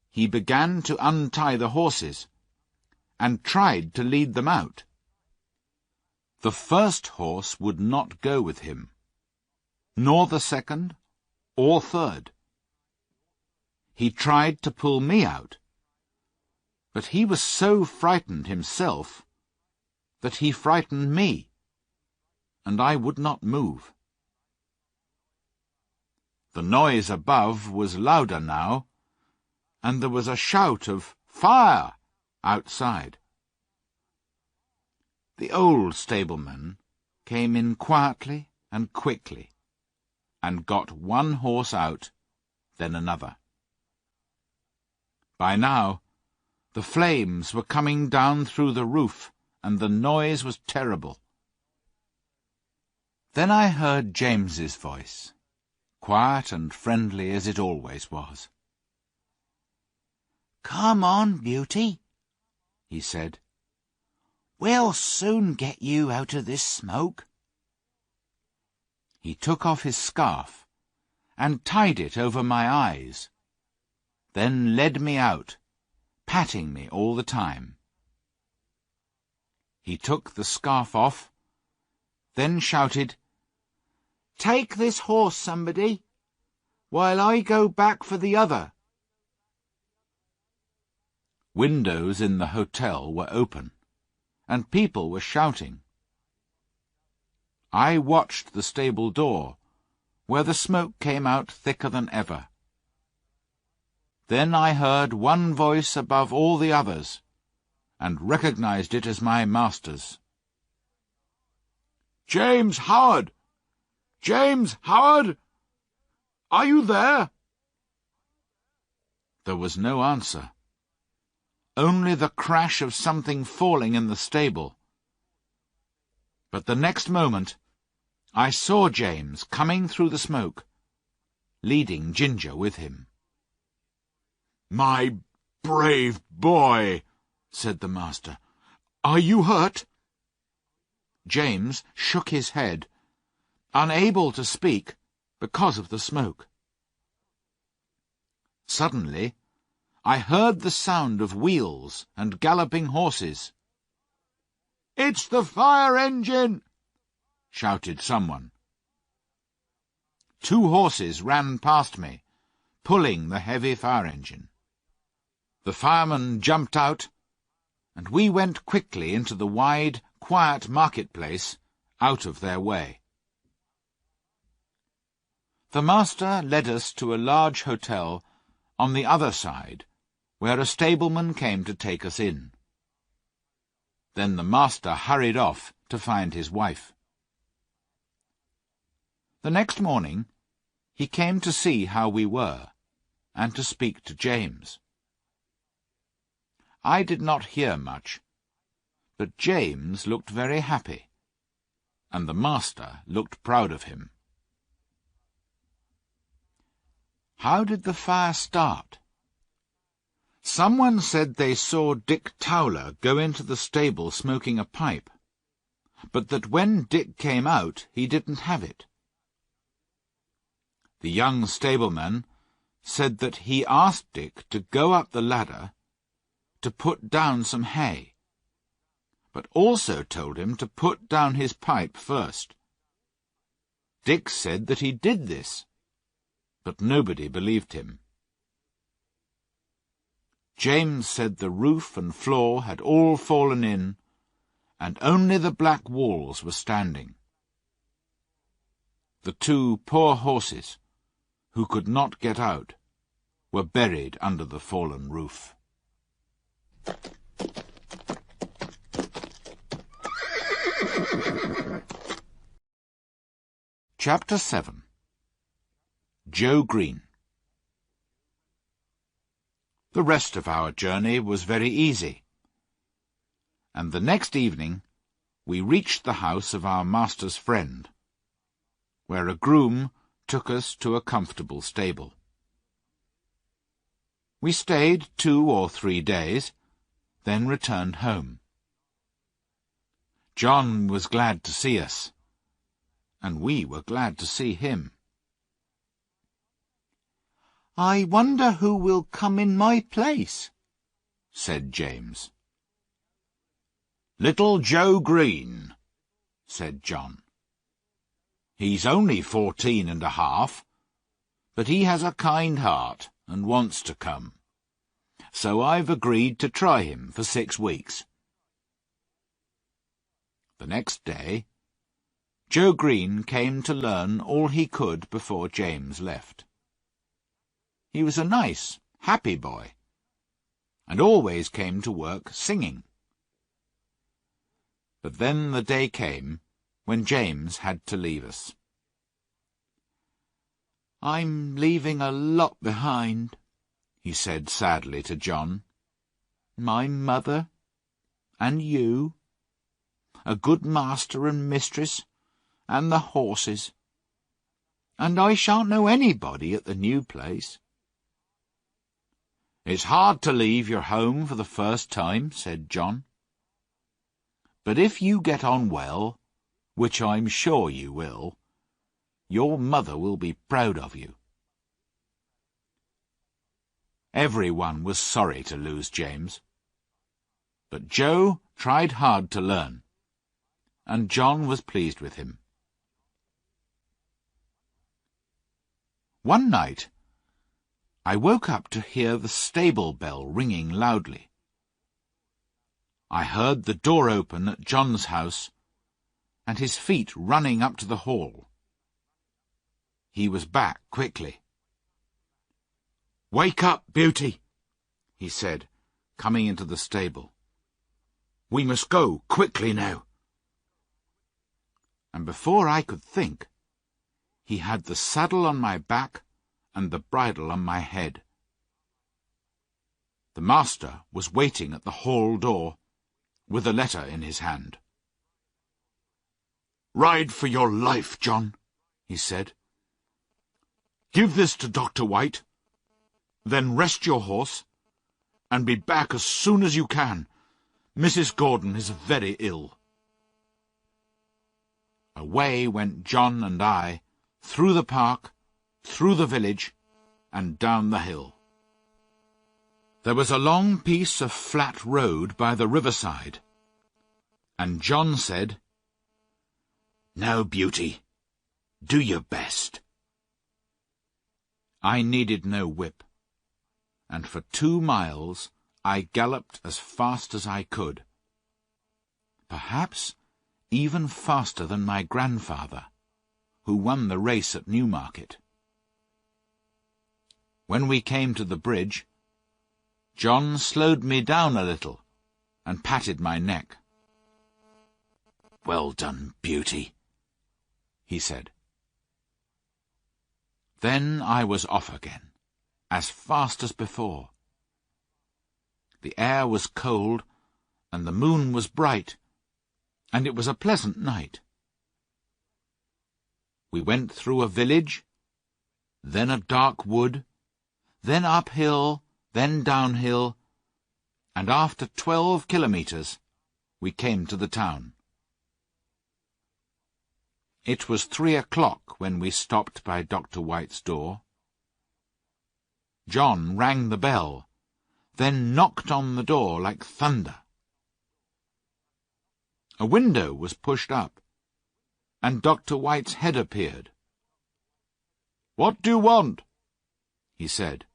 He began to untie the horses, and tried to lead them out. The first horse would not go with him, nor the second or third. He tried to pull me out, but he was so frightened himself that he frightened me, and I would not move. The noise above was louder now, and there was a shout of "Fire!" outside. The old stableman came in quietly and quickly, and got one horse out, then another. By now, the flames were coming down through the roof, and the noise was terrible. Then I heard James's voice, quiet and friendly as it always was. "Come on, Beauty," he said. "We'll soon get you out of this smoke." He took off his scarf and tied it over my eyes, then led me out, patting me all the time. He took the scarf off, then shouted, "Take this horse, somebody, while I go back for the other." Windows in the hotel were open, and people were shouting. I watched the stable door, where the smoke came out thicker than ever. Then I heard one voice above all the others, and recognized it as my master's. "James Howard! James Howard! Are you there?" There was no answer. Only the crash of something falling in the stable. But the next moment, I saw James coming through the smoke, leading Ginger with him. "My brave boy," said the master. "Are you hurt?" James shook his head, unable to speak because of the smoke. Suddenly, I heard the sound of wheels and galloping horses. "It's the fire engine!" shouted someone. 2 horses ran past me, pulling the heavy fire engine. The fireman jumped out, and we went quickly into the wide, quiet marketplace, out of their way. The master led us to a large hotel on the other side, where a stableman came to take us in. Then the master hurried off to find his wife. The next morning, he came to see how we were, and to speak to James. I did not hear much, but James looked very happy, and the master looked proud of him. How did the fire start? Someone said they saw Dick Towler go into the stable smoking a pipe, but that when Dick came out he didn't have it. The young stableman said that he asked Dick to go up the ladder to put down some hay, but also told him to put down his pipe first. Dick said that he did this, but nobody believed him. James said the roof and floor had all fallen in, and only the black walls were standing. The 2 poor horses, who could not get out, were buried under the fallen roof. Chapter 7. Joe Green. The rest of our journey was very easy, and the next evening we reached the house of our master's friend, where a groom took us to a comfortable stable. We stayed 2 or 3 days, then returned home. John was glad to see us, and we were glad to see him. "I wonder who will come in my place," said James. "Little Joe Green," said John. "He's only 14.5, but he has a kind heart and wants to come, so I've agreed to try him for 6 weeks." The next day, Joe Green came to learn all he could before James left. He was a nice, happy boy, and always came to work singing. But then the day came when James had to leave us. "I'm leaving a lot behind," he said sadly to John. "My mother, and you, a good master and mistress, and the horses. and I shan't know anybody at the new place." "It's hard to leave your home for the first time," said John. "But if you get on well, which I'm sure you will, your mother will be proud of you." Everyone was sorry to lose James, but Joe tried hard to learn, and John was pleased with him. One night, I woke up to hear the stable bell ringing loudly. I heard the door open at John's house, and his feet running up to the hall. He was back quickly. "Wake up, Beauty," he said, coming into the stable. "We must go quickly now." And before I could think, he had the saddle on my back and the bridle on my head. The master was waiting at the hall door, with a letter in his hand. "Ride for your life, John," he said. "Give this to Dr. White, then rest your horse, and be back as soon as you can. Mrs. Gordon is very ill." Away went John and I, through the park, through the village, and down the hill. There was a long piece of flat road by the riverside, and John said, "Now, Beauty, do your best." I needed no whip, and for 2 miles I galloped as fast as I could, perhaps even faster than my grandfather, who won the race at Newmarket. When we came to the bridge, John slowed me down a little and patted my neck. "Well done, Beauty," he said. Then I was off again, as fast as before. The air was cold, and the moon was bright, and it was a pleasant night. We went through a village, then a dark wood, then uphill, then downhill, and after 12 kilometres we came to the town. It was 3 o'clock when we stopped by Dr. White's door. John rang the bell, then knocked on the door like thunder. A window was pushed up, and Dr. White's head appeared. "What do you want?" he said.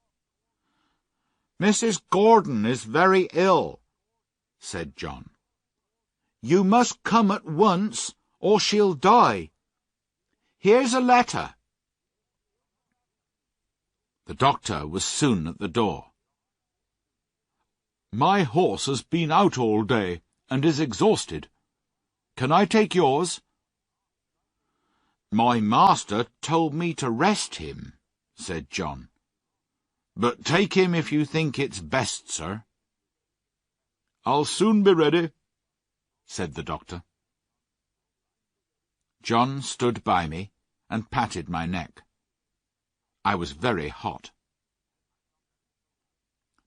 "Mrs. Gordon is very ill," said John. "You must come at once, or she'll die. Here's a letter." The doctor was soon at the door. "My horse has been out all day, and is exhausted. Can I take yours?" "My master told me to rest him," said John. "But take him if you think it's best, sir." "I'll soon be ready," said the doctor. John stood by me and patted my neck. I was very hot.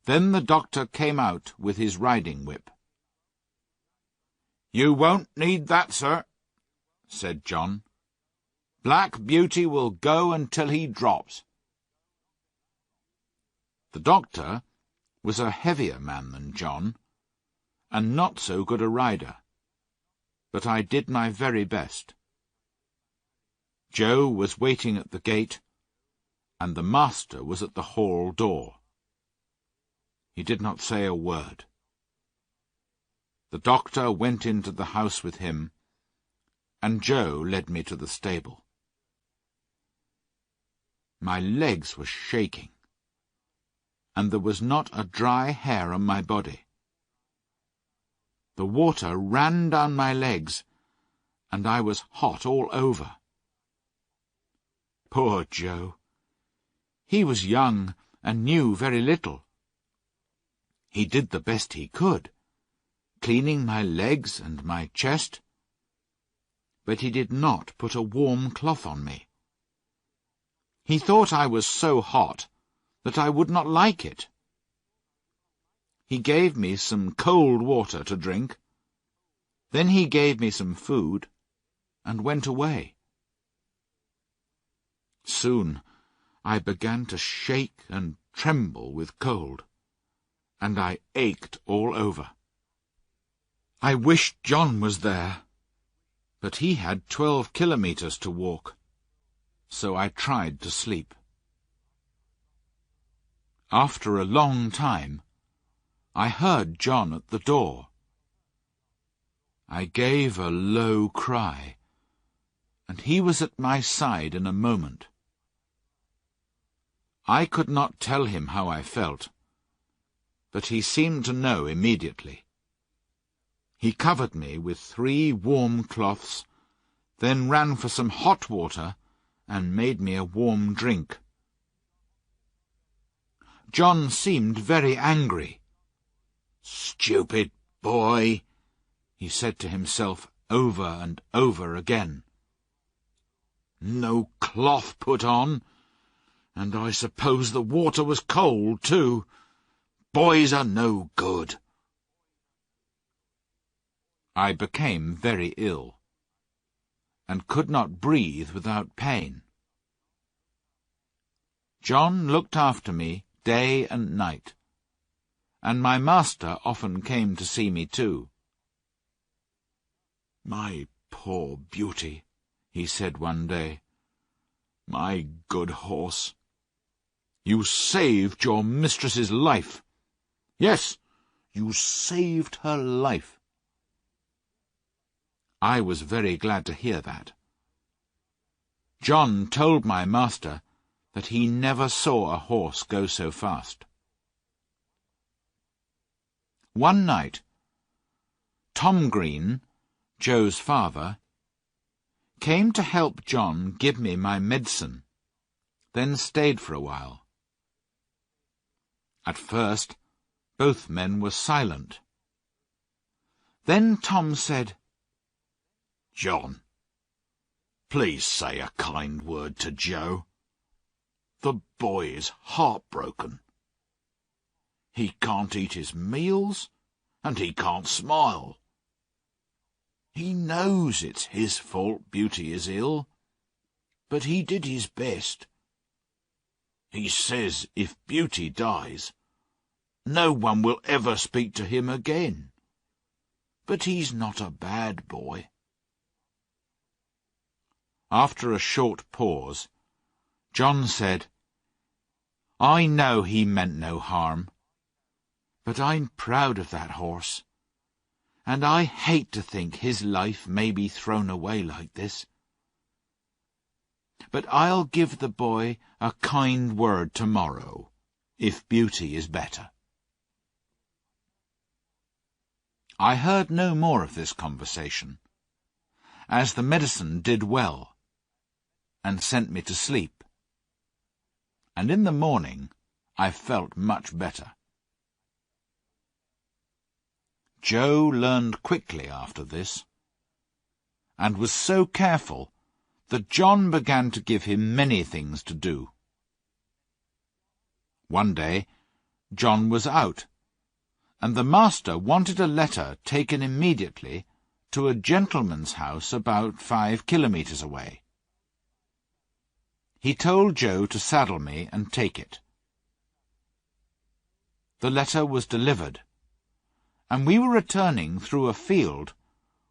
Then the doctor came out with his riding whip. "You won't need that, sir," said John. "Black Beauty will go until he drops." The doctor was a heavier man than John, and not so good a rider, but I did my very best. Joe was waiting at the gate, and the master was at the hall door. He did not say a word. The doctor went into the house with him, and Joe led me to the stable. My legs were shaking, and there was not a dry hair on my body. The water ran down my legs, and I was hot all over. Poor Joe! He was young and knew very little. He did the best he could, cleaning my legs and my chest, but he did not put a warm cloth on me. He thought I was so hot that I would not like it. He gave me some cold water to drink. Then he gave me some food and went away. Soon I began to shake and tremble with cold, and I ached all over. I wished John was there, but he had 12 kilometers to walk, so I tried to sleep. After a long time, I heard John at the door. I gave a low cry, and he was at my side in a moment. I could not tell him how I felt, but he seemed to know immediately. He covered me with 3 warm cloths, then ran for some hot water and made me a warm drink. John seemed very angry. "Stupid boy," he said to himself over and over again. "No cloth put on, and I suppose the water was cold, too. Boys are no good." I became very ill, and could not breathe without pain. John looked after me day and night, and my master often came to see me too. "My poor Beauty," he said one day. "My good horse. You saved your mistress's life. Yes, you saved her life." I was very glad to hear that. John told my master that he never saw a horse go so fast. One night, Tom Green, Joe's father, came to help John give me my medicine, then stayed for a while. At first, both men were silent. Then Tom said, "John, please say a kind word to Joe. The boy is heartbroken. He can't eat his meals, and he can't smile. He knows it's his fault Beauty is ill, but he did his best. He says if Beauty dies, no one will ever speak to him again. But he's not a bad boy." After a short pause, John said, "I know he meant no harm, but I'm proud of that horse, and I hate to think his life may be thrown away like this. But I'll give the boy a kind word tomorrow, if Beauty is better." I heard no more of this conversation, as the medicine did well, and sent me to sleep, and in the morning I felt much better. Joe learned quickly after this, and was so careful that John began to give him many things to do. One day John was out, and the master wanted a letter taken immediately to a gentleman's house about 5 kilometers away. He told Joe to saddle me and take it. The letter was delivered, and we were returning through a field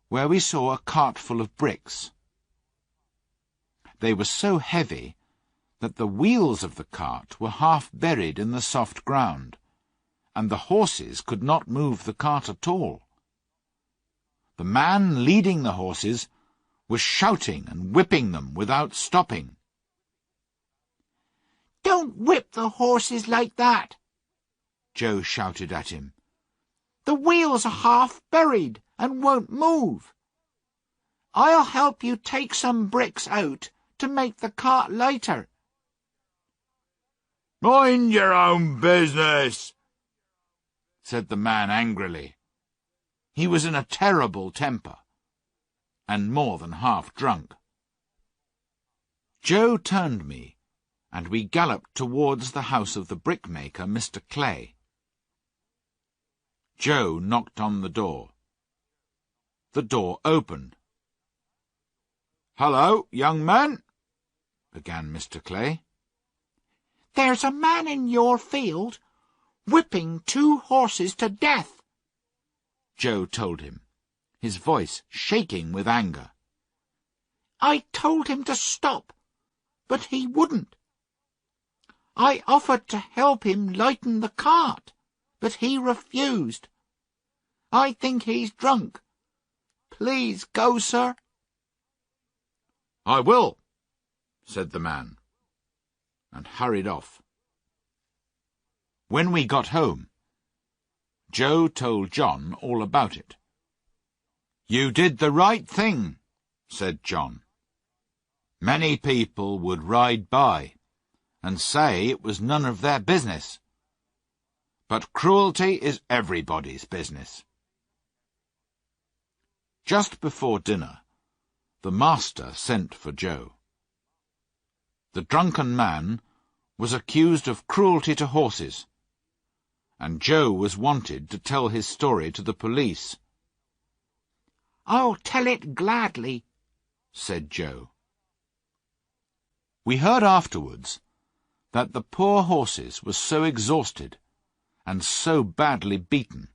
where we saw a cart full of bricks. They were so heavy that the wheels of the cart were half buried in the soft ground, and the horses could not move the cart at all. The man leading the horses was shouting and whipping them without stopping. "Don't whip the horses like that," Joe shouted at him. "The wheels are half buried and won't move. I'll help you take some bricks out to make the cart lighter." "Mind your own business," said the man angrily. He was in a terrible temper, and more than half drunk. Joe turned me and we galloped towards the house of the brickmaker, Mr. Clay. Joe knocked on the door. The door opened. "Hello, young man," began Mr. Clay. "There's a man in your field whipping 2 horses to death," Joe told him, his voice shaking with anger. "I told him to stop, but he wouldn't. I offered to help him lighten the cart, but he refused. I think he's drunk. Please go, sir." "I will," said the man, and hurried off. When we got home, Joe told John all about it. "You did the right thing," said John. "Many people would ride by and say it was none of their business. But cruelty is everybody's business." Just before dinner, the master sent for Joe. The drunken man was accused of cruelty to horses, and Joe was wanted to tell his story to the police. "I'll tell it gladly," said Joe. We heard afterwards that the poor horses were so exhausted and so badly beaten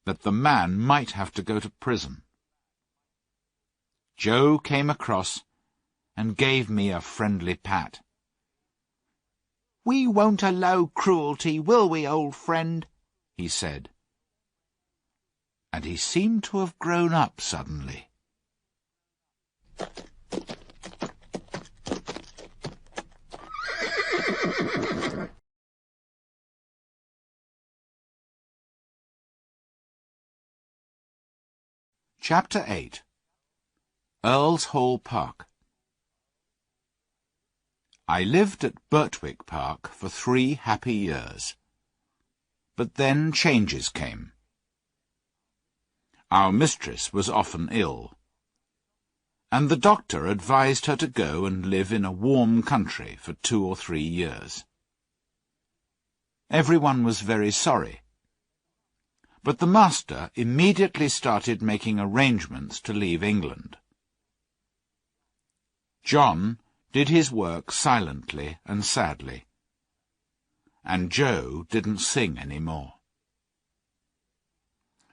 that the man might have to go to prison. Joe came across and gave me a friendly pat. "We won't allow cruelty, will we, old friend?" he said. And he seemed to have grown up suddenly. Chapter 8. Earl's Hall Park. I lived at Birtwick Park for 3 happy years. But then changes came. Our mistress was often ill, and the doctor advised her to go and live in a warm country for 2 or 3 years. Everyone was very sorry, but the master immediately started making arrangements to leave England. John did his work silently and sadly, and Joe didn't sing any more.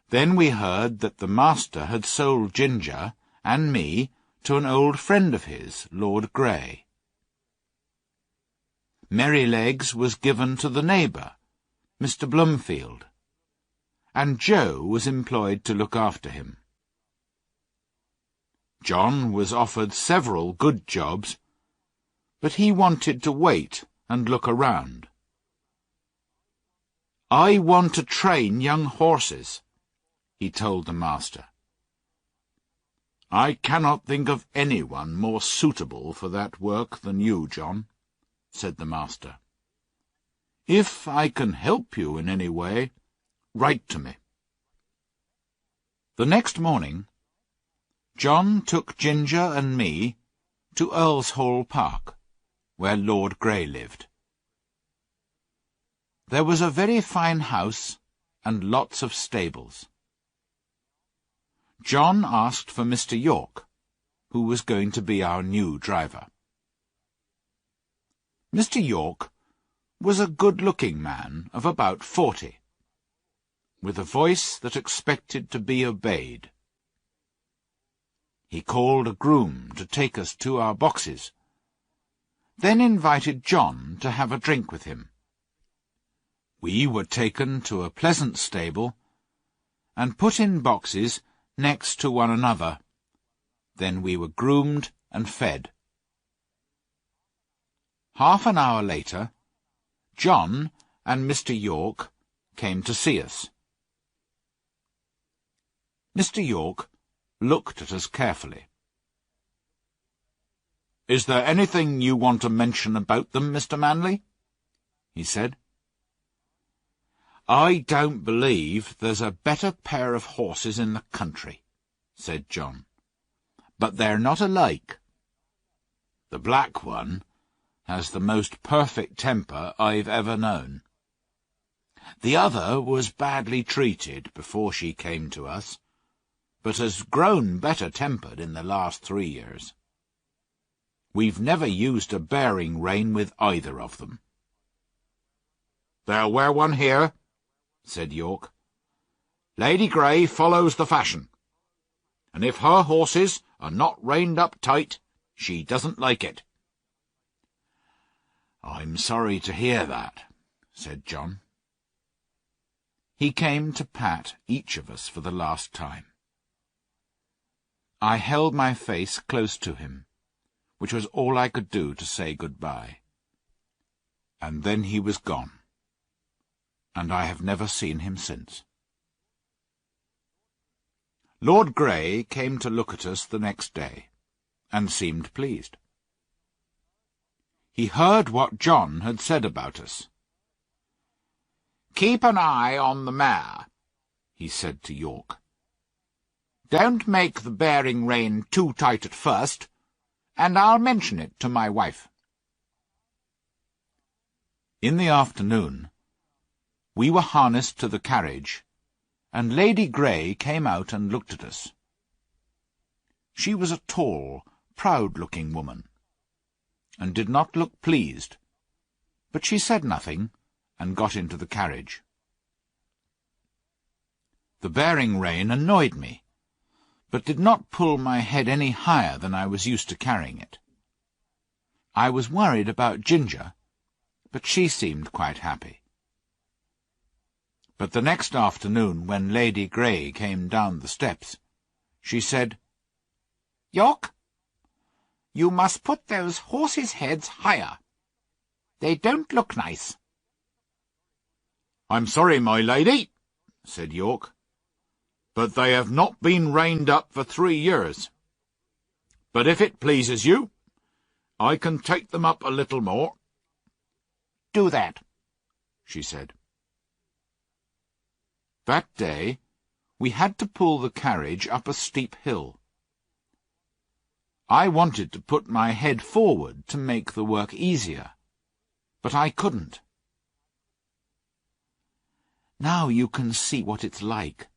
Then we heard that the master had sold Ginger and me to an old friend of his, Lord Grey. Merrylegs was given to the neighbour, Mr. Bloomfield, and Joe was employed to look after him. John was offered several good jobs, but he wanted to wait and look around. "I want to train young horses," he told the master. "I cannot think of anyone more suitable for that work than you, John," said the master. "If I can help you in any way, write to me." The next morning, John took Ginger and me to Earl's Hall Park, where Lord Grey lived. There was a very fine house and lots of stables. John asked for Mr. York, who was going to be our new driver. Mr. York was a good-looking man of about 40, with a voice that expected to be obeyed. He called a groom to take us to our boxes, then invited John to have a drink with him. We were taken to a pleasant stable and put in boxes next to one another. Then we were groomed and fed. Half an hour later, John and Mr. York came to see us. Mr. York looked at us carefully. "Is there anything you want to mention about them, Mr. Manley?" he said. "I don't believe there's a better pair of horses in the country," said John. "But they're not alike. The black one has the most perfect temper I've ever known. The other was badly treated before she came to us, but has grown better-tempered in the last 3 years. We've never used a bearing rein with either of them. "They'll wear one here," said York. "Lady Grey follows the fashion, and if her horses are not reined up tight, she doesn't like it." "I'm sorry to hear that," said John. He came to pat each of us for the last time. I held my face close to him, which was all I could do to say goodbye. And then he was gone, and I have never seen him since. Lord Grey came to look at us the next day, and seemed pleased. He heard what John had said about us. "Keep an eye on the mare," he said to York. "Don't make the bearing rein too tight at first, and I'll mention it to my wife." In the afternoon, we were harnessed to the carriage, and Lady Grey came out and looked at us. She was a tall, proud-looking woman, and did not look pleased, but she said nothing, and got into the carriage. The bearing rein annoyed me, but did not pull my head any higher than I was used to carrying it. I was worried about Ginger, but she seemed quite happy. But the next afternoon, when Lady Grey came down the steps, she said, "York, you must put those horses' heads higher. They don't look nice." "I'm sorry, my lady," said York, "but they have not been reined up for 3 years. But if it pleases you, I can take them up a little more." "Do that," she said. That day we had to pull the carriage up a steep hill. I wanted to put my head forward to make the work easier, but I couldn't. "Now you can see what it's like,"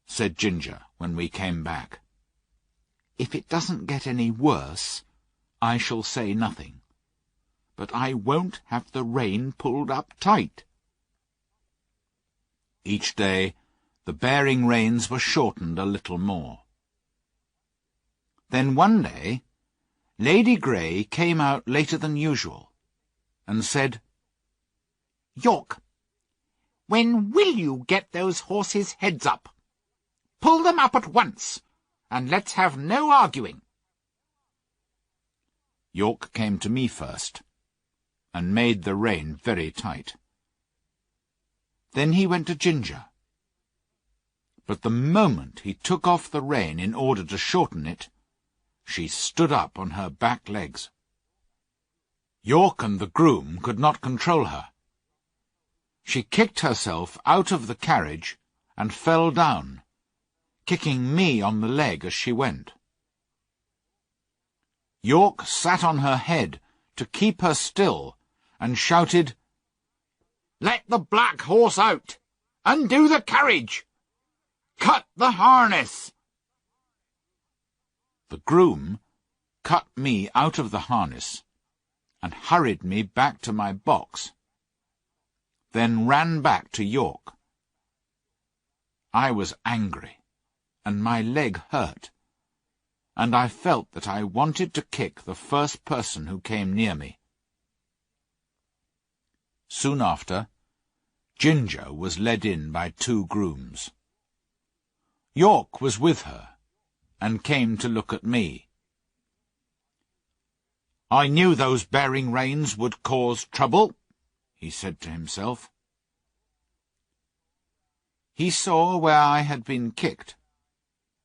said Ginger when we came back. "If it doesn't get any worse, I shall say nothing, but I won't have the rein pulled up tight." Each day the bearing reins were shortened a little more. Then one day Lady Grey came out later than usual, and said, "York, when will you get those horses' heads up? Pull them up at once, and let's have no arguing." York came to me first, and made the rein very tight. Then he went to Ginger. But the moment he took off the rein in order to shorten it, she stood up on her back legs. York and the groom could not control her. She kicked herself out of the carriage and fell down, kicking me on the leg as she went. York sat on her head to keep her still and shouted, "Let the black horse out! Undo the carriage! Cut the harness!" The groom cut me out of the harness and hurried me back to my box, then ran back to York. I was angry, and my leg hurt, and I felt that I wanted to kick the first person who came near me. Soon after, Ginger was led in by 2 grooms. York was with her, and came to look at me. "I knew those bearing reins would cause trouble," he said to himself. He saw where I had been kicked,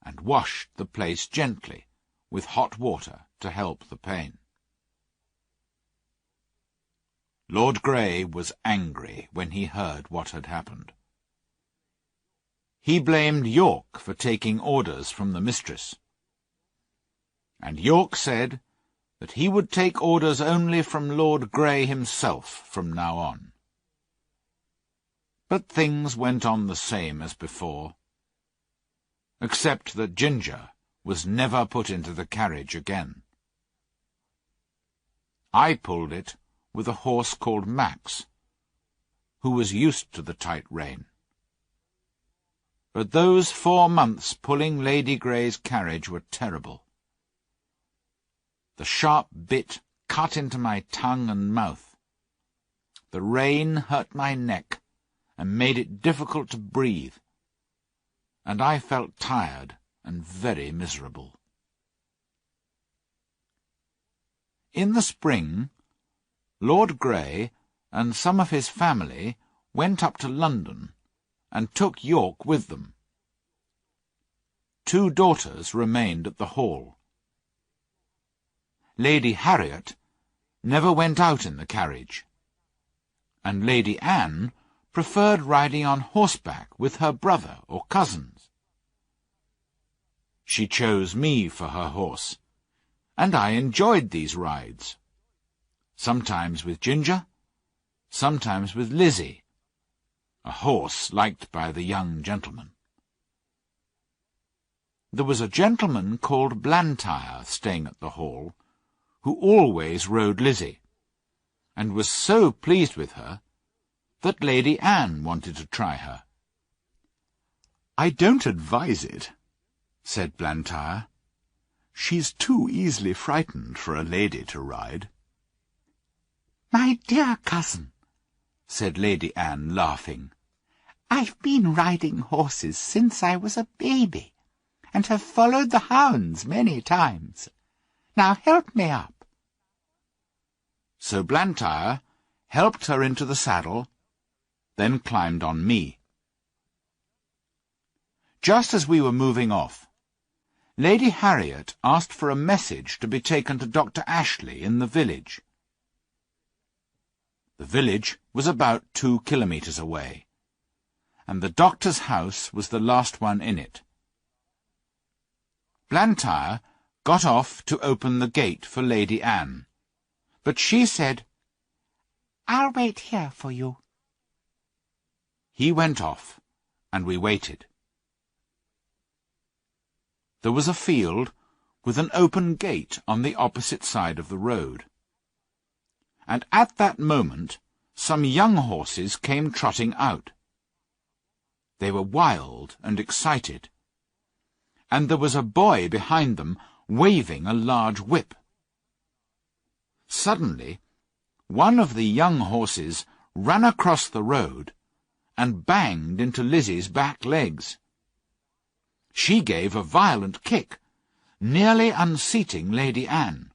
and washed the place gently with hot water to help the pain. Lord Grey was angry when he heard what had happened. He blamed York for taking orders from the mistress, and York said that he would take orders only from Lord Grey himself from now on. But things went on the same as before, except that Ginger was never put into the carriage again. I pulled it with a horse called Max, who was used to the tight rein. But those 4 months pulling Lady Grey's carriage were terrible. The sharp bit cut into my tongue and mouth. The rein hurt my neck and made it difficult to breathe, and I felt tired and very miserable. In the spring, Lord Grey and some of his family went up to London and took York with them. 2 daughters remained at the Hall. Lady Harriet never went out in the carriage, and Lady Anne preferred riding on horseback with her brother or cousins. She chose me for her horse, and I enjoyed these rides, sometimes with Ginger, sometimes with Lizzie, a horse liked by the young gentleman. There was a gentleman called Blantyre staying at the Hall, who always rode Lizzie, and was so pleased with her that Lady Anne wanted to try her. "I don't advise it," said Blantyre. "She's too easily frightened for a lady to ride." "My dear cousin," said Lady Anne, laughing, "I've been riding horses since I was a baby, and have followed the hounds many times. Now help me up." So Blantyre helped her into the saddle, then climbed on me. Just as we were moving off, Lady Harriet asked for a message to be taken to Dr. Ashley in the village. The village was about 2 kilometres away, and the doctor's house was the last one in it. Blantyre got off to open the gate for Lady Anne, but she said, "I'll wait here for you." He went off, and we waited. There was a field with an open gate on the opposite side of the road, and at that moment some young horses came trotting out. They were wild and excited, and there was a boy behind them waving a large whip. Suddenly, one of the young horses ran across the road and banged into Lizzie's back legs. She gave a violent kick, nearly unseating Lady Anne,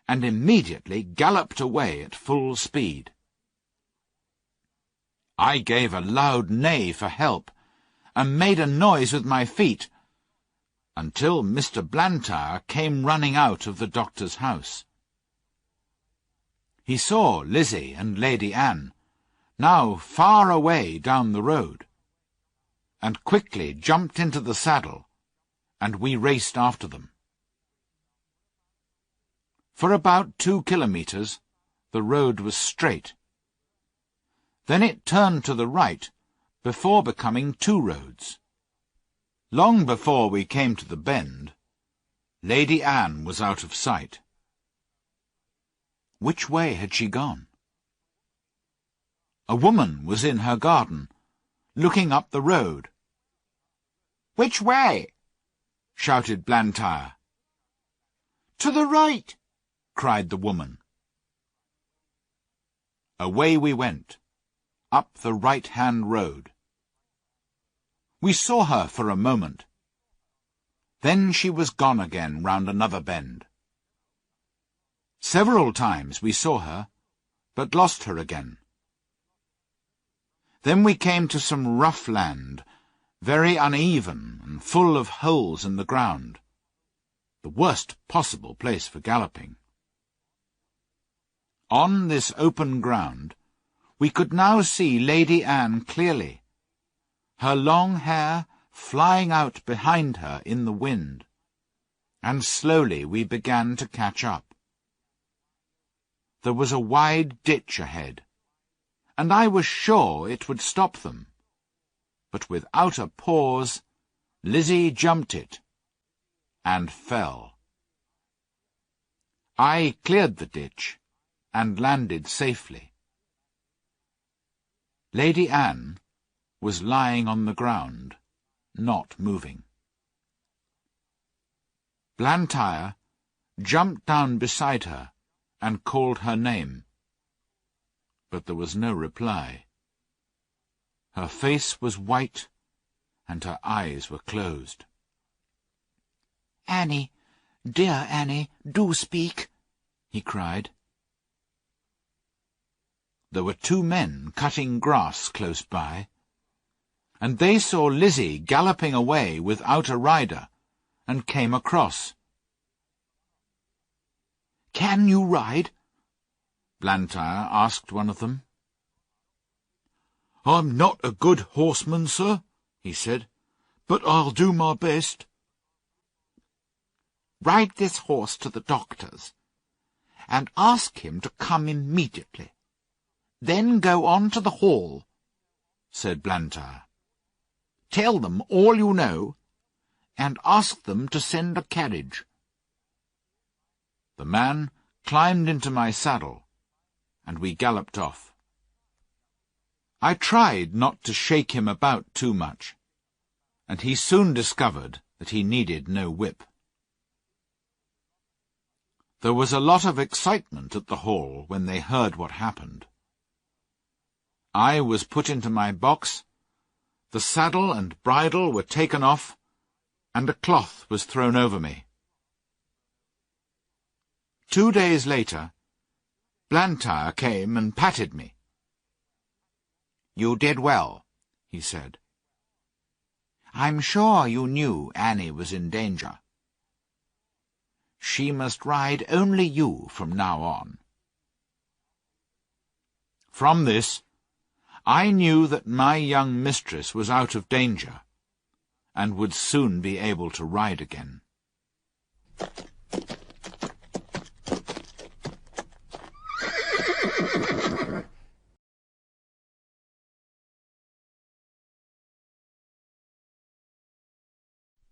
and immediately galloped away at full speed. I gave a loud neigh for help, and made a noise with my feet, until Mr. Blantyre came running out of the doctor's house. He saw Lizzie and Lady Anne, now far away down the road, and quickly jumped into the saddle, and we raced after them. For about 2 kilometres, the road was straight. Then it turned to the right, before becoming 2 roads. Long before we came to the bend, Lady Anne was out of sight. Which way had she gone? A woman was in her garden, looking up the road. "Which way?" shouted Blantyre. "To the right," cried the woman. Away we went, up the right-hand road. We saw her for a moment. Then she was gone again round another bend. Several times we saw her, but lost her again. Then we came to some rough land, very uneven and full of holes in the ground, the worst possible place for galloping. On this open ground we could now see Lady Anne clearly, her long hair flying out behind her in the wind, and slowly we began to catch up. there was a wide ditch ahead, and I was sure it would stop them. But without a pause, Lizzie jumped it and fell. I cleared the ditch and landed safely. Lady Anne was lying on the ground, not moving. Blantyre jumped down beside her and called her name, but there was no reply. Her face was white, and her eyes were closed. "Annie, dear Annie, do speak," he cried. There were 2 men cutting grass close by, and they saw Lizzie galloping away without a rider, and came across. "Can you ride?" Blantyre asked one of them. "I'm not a good horseman, sir," he said, "but I'll do my best." "Ride this horse to the doctor's, and ask him to come immediately. Then go on to the hall," said Blantyre. "Tell them all you know, and ask them to send a carriage." The man climbed into my saddle, and we galloped off. I tried not to shake him about too much, and he soon discovered that he needed no whip. There was a lot of excitement at the hall when they heard what happened. I was put into my box, the saddle and bridle were taken off, and a cloth was thrown over me. 2 days later, Blantyre came and patted me. "You did well," he said. "I'm sure you knew Annie was in danger. She must ride only you from now on." From this, I knew that my young mistress was out of danger, and would soon be able to ride again.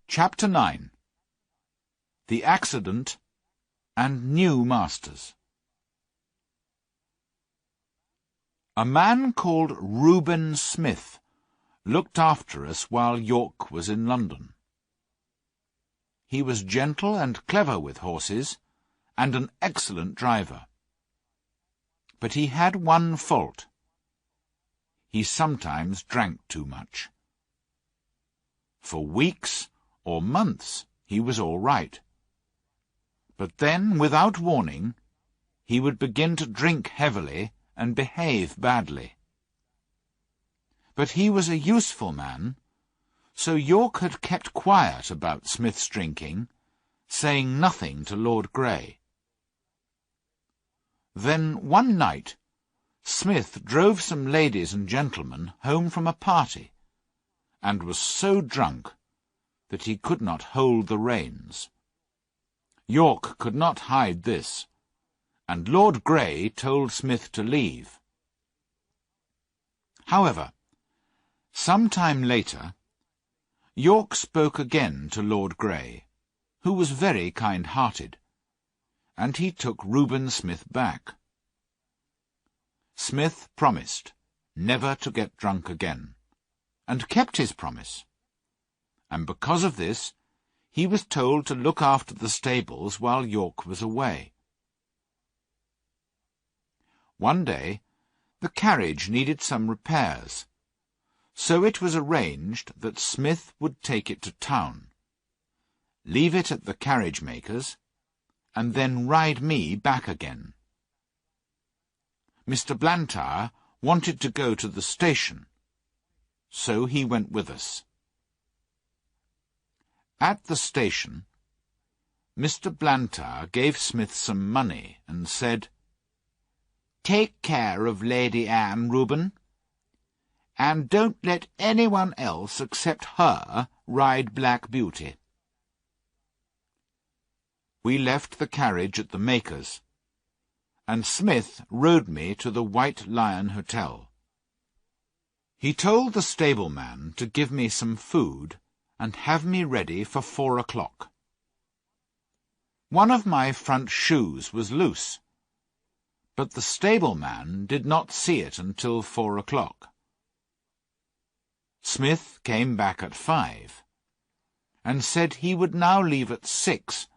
Chapter 9. The Accident and New Masters. A man called Reuben Smith looked after us while York was in London. He was gentle and clever with horses, and an excellent driver. But he had one fault. He sometimes drank too much. For weeks or months he was all right. But then, without warning, he would begin to drink heavily and behave badly. But he was a useful man, so York had kept quiet about Smith's drinking, saying nothing to Lord Grey. Then one night Smith drove some ladies and gentlemen home from a party, and was so drunk that he could not hold the reins. York could not hide this, and Lord Grey told Smith to leave. However, some time later, York spoke again to Lord Grey, who was very kind-hearted, and he took Reuben Smith back. Smith promised never to get drunk again, and kept his promise, and because of this he was told to look after the stables while York was away. One day the carriage needed some repairs, so it was arranged that Smith would take it to town, leave it at the carriage-maker's, and then ride me back again. Mr. Blantyre wanted to go to the station, so he went with us. At the station, Mr. Blantyre gave Smith some money and said, "Take care of Lady Anne, Reuben, and don't let anyone else except her ride Black Beauty." We left the carriage at the maker's, and Smith rode me to the White Lion Hotel. He told the stableman to give me some food and have me ready for 4 o'clock. One of my front shoes was loose, but the stableman did not see it until 4 o'clock. Smith came back at 5, and said he would now leave at 6,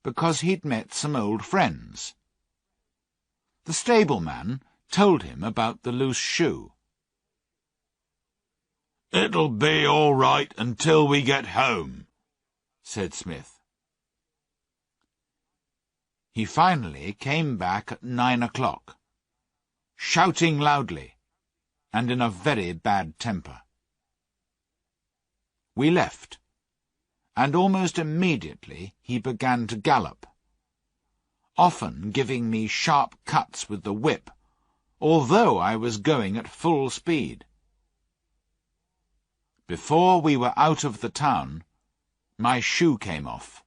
because he'd met some old friends. The stableman told him about the loose shoe. "It'll be all right until we get home," said Smith. He finally came back at 9 o'clock, shouting loudly, and in a very bad temper. We left, and almost immediately he began to gallop, often giving me sharp cuts with the whip, although I was going at full speed. Before we were out of the town, my shoe came off,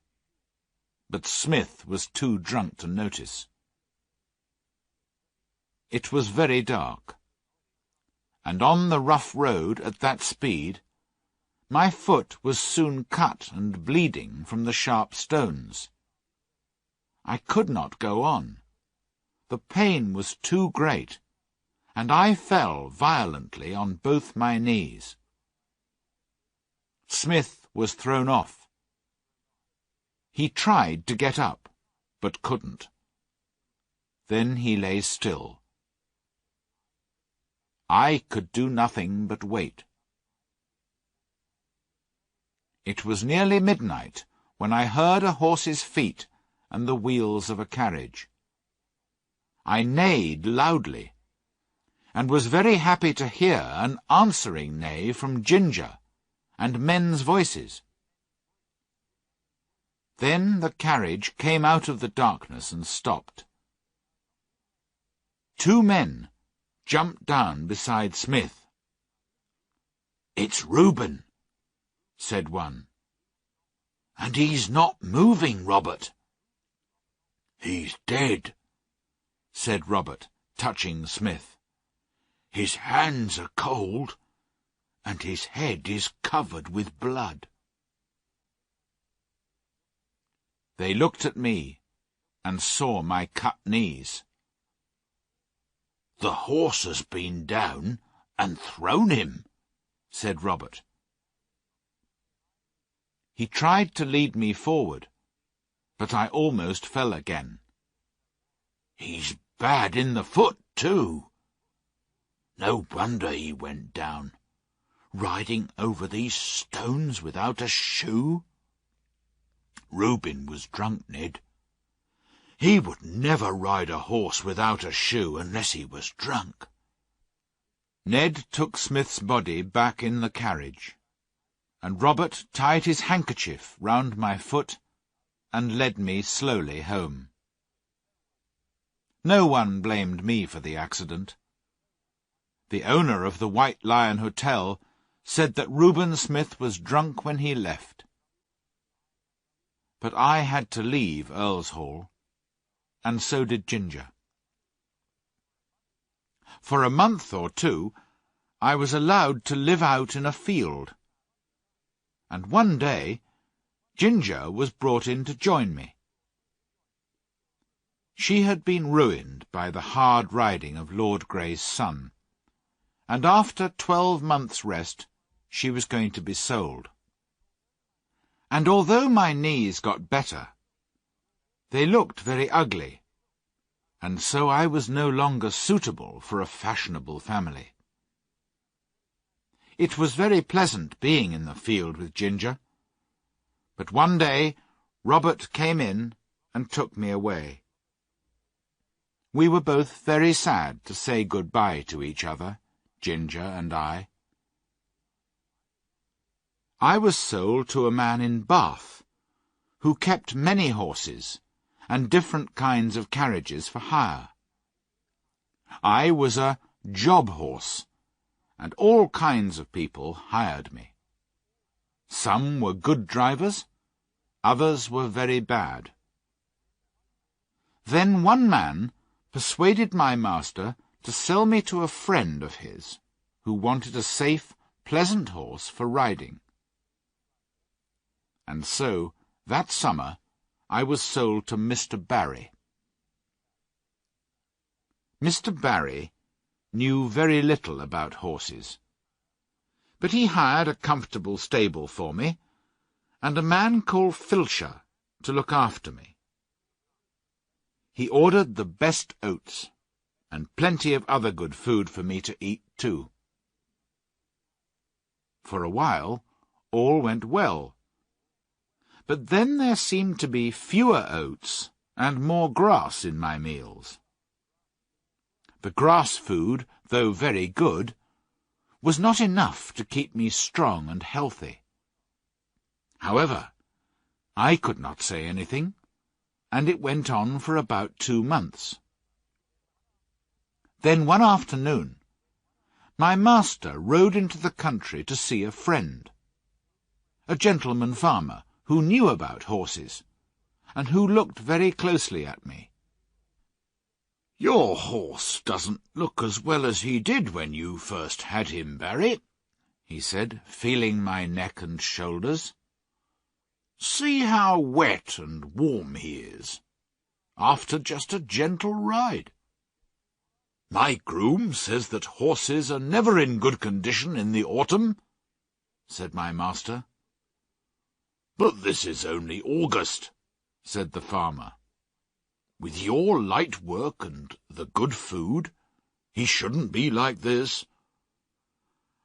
but Smith was too drunk to notice. It was very dark, and on the rough road at that speed, my foot was soon cut and bleeding from the sharp stones. I could not go on. The pain was too great, and I fell violently on both my knees. Smith was thrown off. He tried to get up, but couldn't. Then he lay still. I could do nothing but wait. It was nearly midnight when I heard a horse's feet and the wheels of a carriage. I neighed loudly, and was very happy to hear an answering neigh from Ginger, and men's voices. Then the carriage came out of the darkness and stopped. 2 men jumped down beside Smith. "It's Reuben," said one. "And he's not moving, Robert." "He's dead," said Robert, touching Smith. "His hands are cold, and his head is covered with blood." They looked at me and saw my cut knees. "The horse has been down and thrown him," said Robert. He tried to lead me forward, but I almost fell again. "He's bad in the foot, too. No wonder he went down, riding over these stones without a shoe. Reuben was drunk, Ned. He would never ride a horse without a shoe unless he was drunk." Ned took Smith's body back in the carriage, and Robert tied his handkerchief round my foot and led me slowly home. No one blamed me for the accident. The owner of the White Lion Hotel said that Reuben Smith was drunk when he left. But I had to leave Earl's Hall, and so did Ginger. For a month or 2, I was allowed to live out in a field, and one day Ginger was brought in to join me. She had been ruined by the hard riding of Lord Grey's son, and after 12 months' rest she was going to be sold. And although my knees got better, they looked very ugly, and so I was no longer suitable for a fashionable family. It was very pleasant being in the field with Ginger, but one day Robert came in and took me away. We were both very sad to say good-bye to each other, Ginger and I. I was sold to a man in Bath, who kept many horses and different kinds of carriages for hire. I was a job horse, and all kinds of people hired me. Some were good drivers, others were very bad. Then one man persuaded my master to sell me to a friend of his who wanted a safe, pleasant horse for riding. And so, that summer, I was sold to Mr. Barry. Mr. Barry knew very little about horses, but he hired a comfortable stable for me, and a man called Filcher to look after me. He ordered the best oats, and plenty of other good food for me to eat too. For a while, all went well, but then there seemed to be fewer oats and more grass in my meals. The grass food, though very good, was not enough to keep me strong and healthy. However, I could not say anything, and it went on for about 2 months. Then one afternoon, my master rode into the country to see a friend, a gentleman farmer who knew about horses, and who looked very closely at me. "Your horse doesn't look as well as he did when you first had him, Barry," he said, feeling my neck and shoulders. "See how wet and warm he is, after just a gentle ride. My groom says that horses are never in good condition in the autumn," said my master. "But this is only August," said the farmer. "With your light work and the good food, he shouldn't be like this.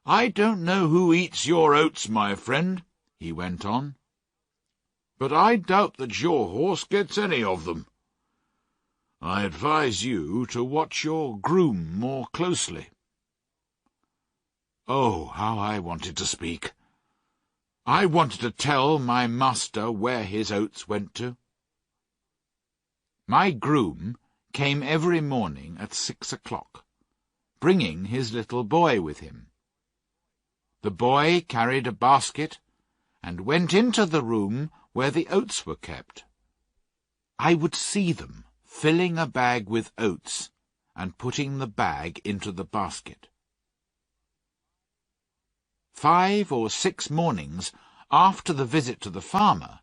I don't know who eats your oats, my friend," he went on, "but I doubt that your horse gets any of them. I advise you to watch your groom more closely." Oh, how I wanted to speak! I wanted to tell my master where his oats went to. My groom came every morning at 6 o'clock, bringing his little boy with him. The boy carried a basket and went into the room where the oats were kept. I would see them filling a bag with oats and putting the bag into the basket. 5 or 6 mornings after the visit to the farmer,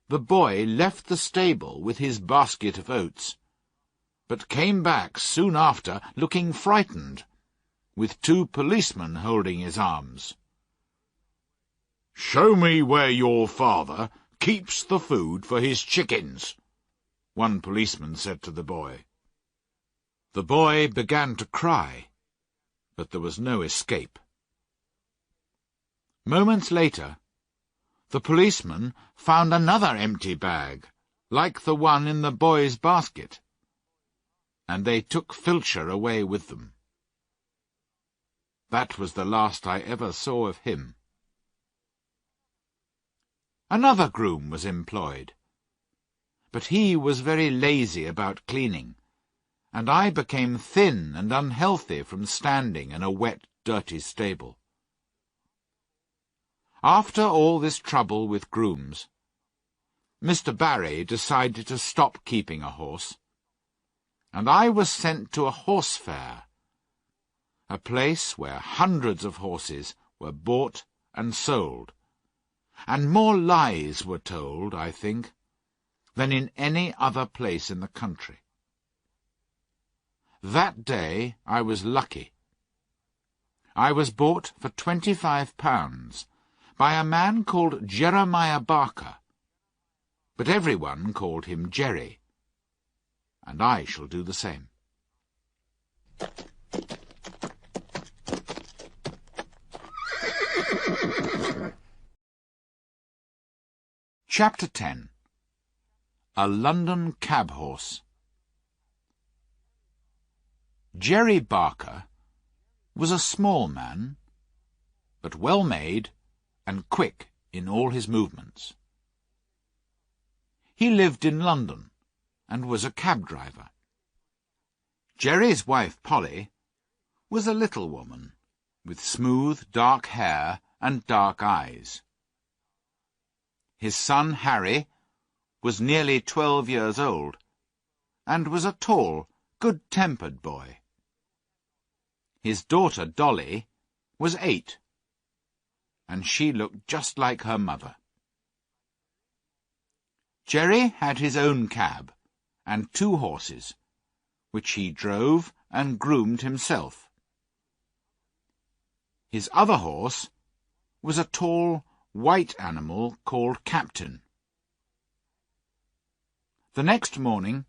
the boy left the stable with his basket of oats, but came back soon after looking frightened, with 2 policemen holding his arms. "Show me where your father keeps the food for his chickens," one policeman said to the boy. The boy began to cry, but there was no escape. Moments later, the policeman found another empty bag, like the one in the boy's basket, and they took Filcher away with them. That was the last I ever saw of him. Another groom was employed, but he was very lazy about cleaning, and I became thin and unhealthy from standing in a wet, dirty stable. After all this trouble with grooms, Mr. Barry decided to stop keeping a horse, and I was sent to a horse fair, a place where hundreds of horses were bought and sold, and more lies were told, I think, than in any other place in the country. That day I was lucky. I was bought for £25 by a man called Jeremiah Barker, but everyone called him Jerry, and I shall do the same. Chapter 10. A London Cab Horse. Jerry Barker was a small man, but well-made and quick in all his movements. He lived in London and was a cab driver. Jerry's wife, Polly, was a little woman with smooth, dark hair and dark eyes. His son, Harry, was nearly 12 years old, and was a tall, good-tempered boy. His daughter Dolly was 8, and she looked just like her mother. Jerry had his own cab and 2 horses, which he drove and groomed himself. His other horse was a tall, white animal called Captain. The next morning,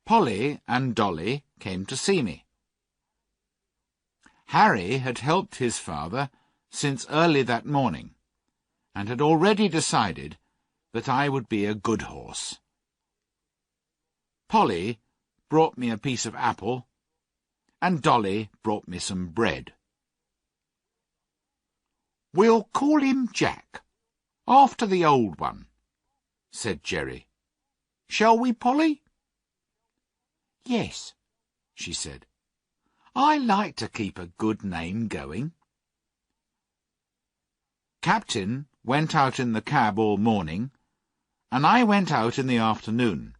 Polly and Dolly came to see me. Harry had helped his father since early that morning, and had already decided that I would be a good horse. Polly brought me a piece of apple, and Dolly brought me some bread. "We'll call him Jack, after the old one," said Jerry. "Shall we, Polly?" "Yes," she said. "I like to keep a good name going." Captain went out in the cab all morning, and I went out in the afternoon.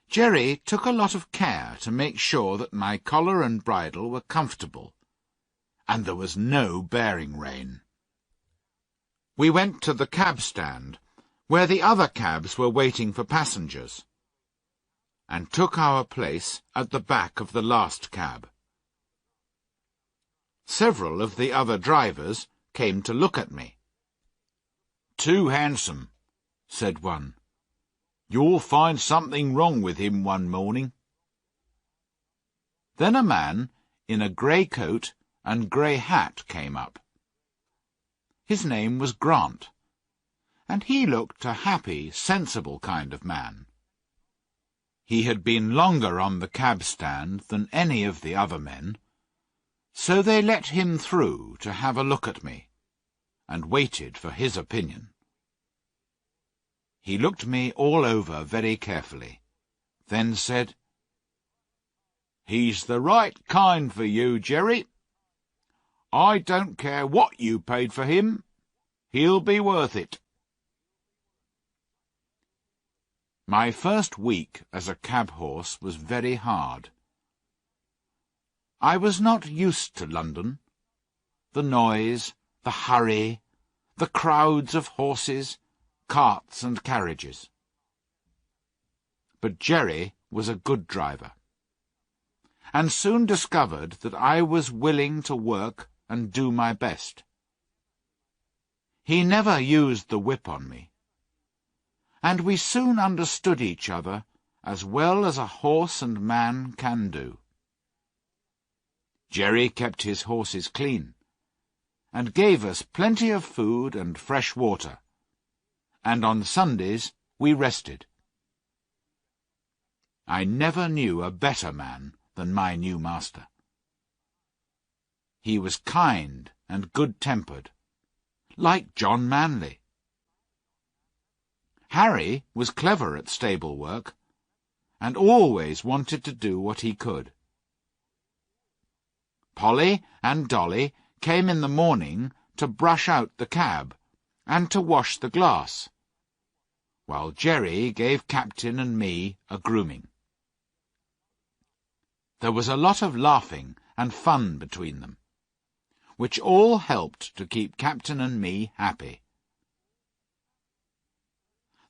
Jerry took a lot of care to make sure that my collar and bridle were comfortable, and there was no bearing rein. We went to the cab stand, where the other cabs were waiting for passengers, and took our place at the back of the last cab. Several of the other drivers came to look at me. "Too handsome," said one. "You'll find something wrong with him one morning." Then a man in a grey coat and grey hat came up. His name was Grant, and he looked a happy, sensible kind of man. He had been longer on the cab stand than any of the other men, so they let him through to have a look at me, and waited for his opinion. He looked me all over very carefully, then said, "He's the right kind for you, Jerry. I don't care what you paid for him. He'll be worth it." My first week as a cab horse was very hard. I was not used to London. The noise, the hurry, the crowds of horses, carts and carriages. But Jerry was a good driver, and soon discovered that I was willing to work and do my best. He never used the whip on me, and we soon understood each other as well as a horse and man can do. Jerry kept his horses clean, and gave us plenty of food and fresh water, and on Sundays we rested. I never knew a better man than my new master. He was kind and good-tempered, like John Manley. Harry was clever at stable work, and always wanted to do what he could. Polly and Dolly came in the morning to brush out the cab and to wash the glass, while Jerry gave Captain and me a grooming. There was a lot of laughing and fun between them, which all helped to keep Captain and me happy.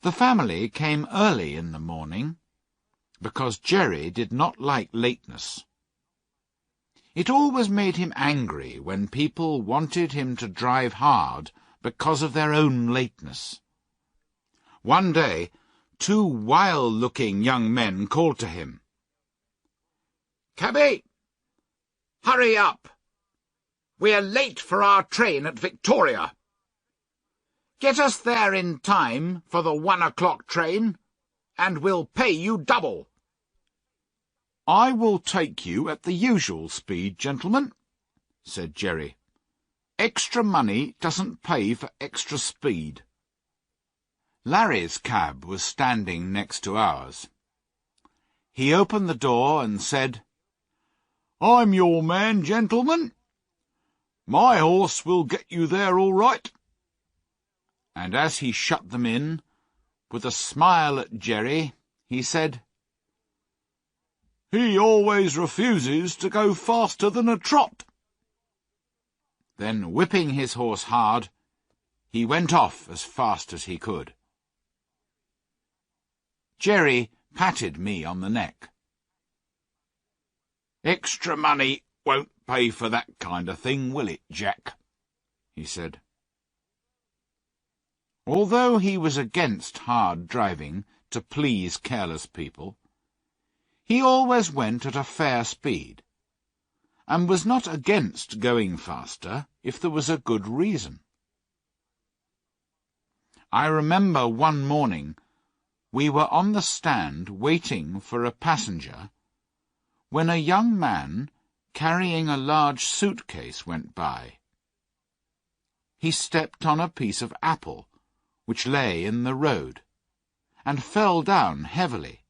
The family came early in the morning, because Jerry did not like lateness. It always made him angry when people wanted him to drive hard because of their own lateness. One day, 2 wild-looking young men called to him, "Cabby, hurry up! We're late for our train at Victoria. Get us there in time for the 1 o'clock train, and we'll pay you double." "I will take you at the usual speed, gentlemen," said Jerry. "Extra money doesn't pay for extra speed." Larry's cab was standing next to ours. He opened the door and said, "I'm your man, gentlemen. My horse will get you there all right." And as he shut them in, with a smile at Jerry, he said, He always refuses to go faster than a trot." Then, whipping his horse hard, he went off as fast as he could. Jerry patted me on the neck. "Extra money won't pay for that kind of thing, will it, Jack?" he said. Although he was against hard driving to please careless people, he always went at a fair speed, and was not against going faster if there was a good reason. I remember one morning we were on the stand waiting for a passenger when a young man carrying a large suitcase went by. He stepped on a piece of apple which lay in the road, and fell down heavily.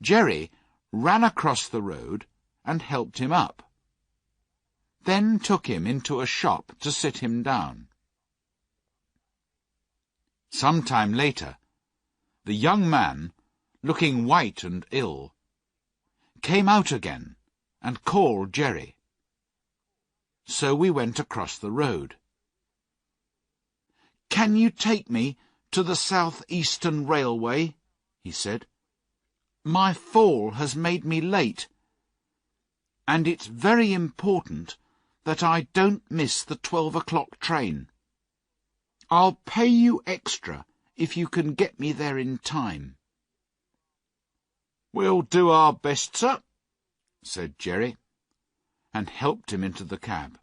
Jerry ran across the road and helped him up, then took him into a shop to sit him down. Some time later, the young man, looking white and ill, came out again and called Jerry. So we went across the road. "Can you take me to the South Eastern Railway?" he said. "My fall has made me late, and it's very important that I don't miss the 12 o'clock train. I'll pay you extra if you can get me there in time." "We'll do our best, sir," said Jerry, and helped him into the cab.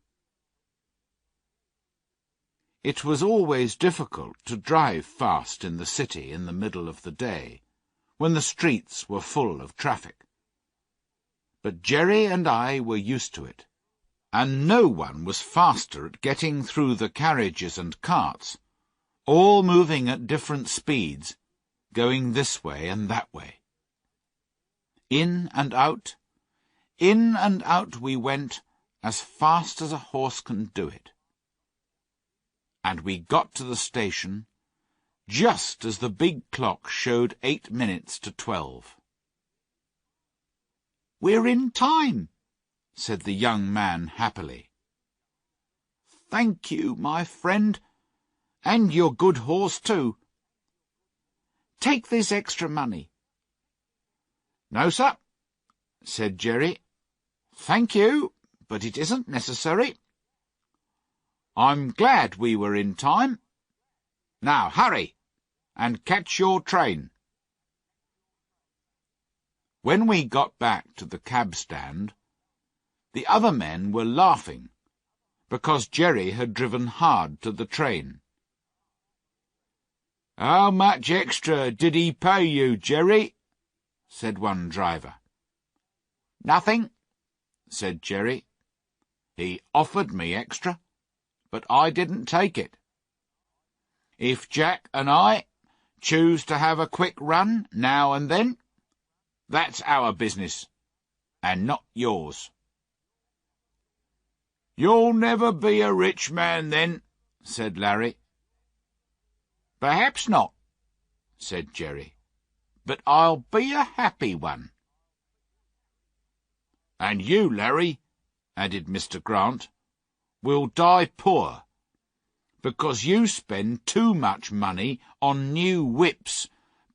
It was always difficult to drive fast in the city in the middle of the day, when the streets were full of traffic. But Jerry and I were used to it, and no one was faster at getting through the carriages and carts, all moving at different speeds, going this way and that way. In and out we went as fast as a horse can do it. And we got to the station just as the big clock showed 8 minutes to 12. "We're in time," said the young man happily. "Thank you, my friend, and your good horse too. Take this extra money." "No, sir," said Jerry. "Thank you, but it isn't necessary. I'm glad we were in time. Now hurry, and catch your train." When we got back to the cab stand, the other men were laughing, because Jerry had driven hard to the train. "How much extra did he pay you, Jerry?" said one driver. "Nothing," said Jerry. "He offered me extra, but I didn't take it. If Jack and I choose to have a quick run now and then, that's our business, and not yours." "You'll never be a rich man then," said Larry. "Perhaps not," said Jerry, "but I'll be a happy one." "And you, Larry," added Mr. Grant, "will die poor, because you spend too much money on new whips,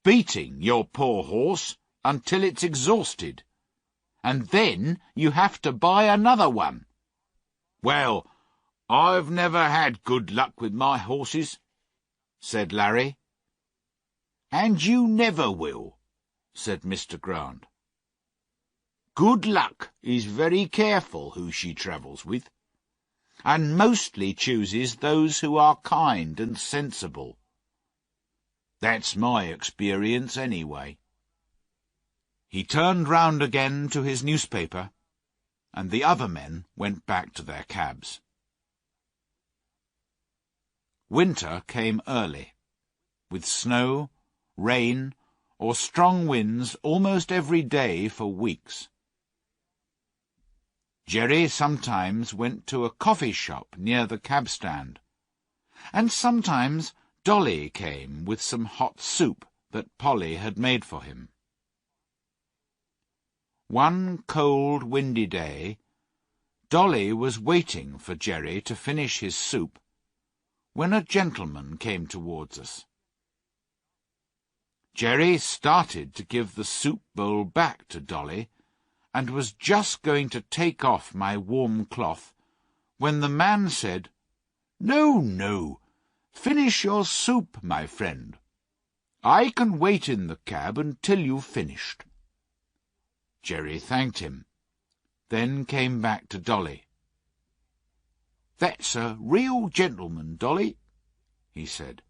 beating your poor horse until it's exhausted, and then you have to buy another one." "Well, I've never had good luck with my horses," said Larry. "And you never will," said Mr. Grant. "Good luck is very careful who she travels with, and mostly chooses those who are kind and sensible. That's my experience, anyway." He turned round again to his newspaper, and the other men went back to their cabs. Winter came early, with snow, rain, or strong winds almost every day for weeks. Jerry sometimes went to a coffee shop near the cab stand, and sometimes Dolly came with some hot soup that Polly had made for him. One cold, windy day, Dolly was waiting for Jerry to finish his soup when a gentleman came towards us. Jerry started to give the soup bowl back to Dolly and was just going to take off my warm cloth when the man said, "No, no, finish your soup, my friend. I can wait in the cab until you've finished." Jerry thanked him, then came back to Dolly. "That's a real gentleman, Dolly," he said.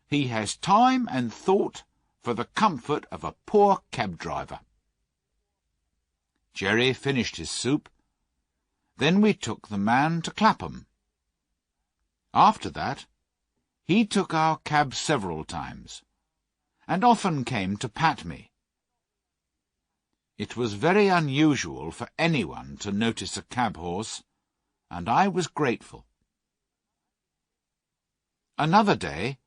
"He has time and thought for the comfort of a poor cab driver." Jerry finished his soup. Then we took the man to Clapham. After that, he took our cab several times, and often came to pat me. It was very unusual for anyone to notice a cab horse, and I was grateful. Another day,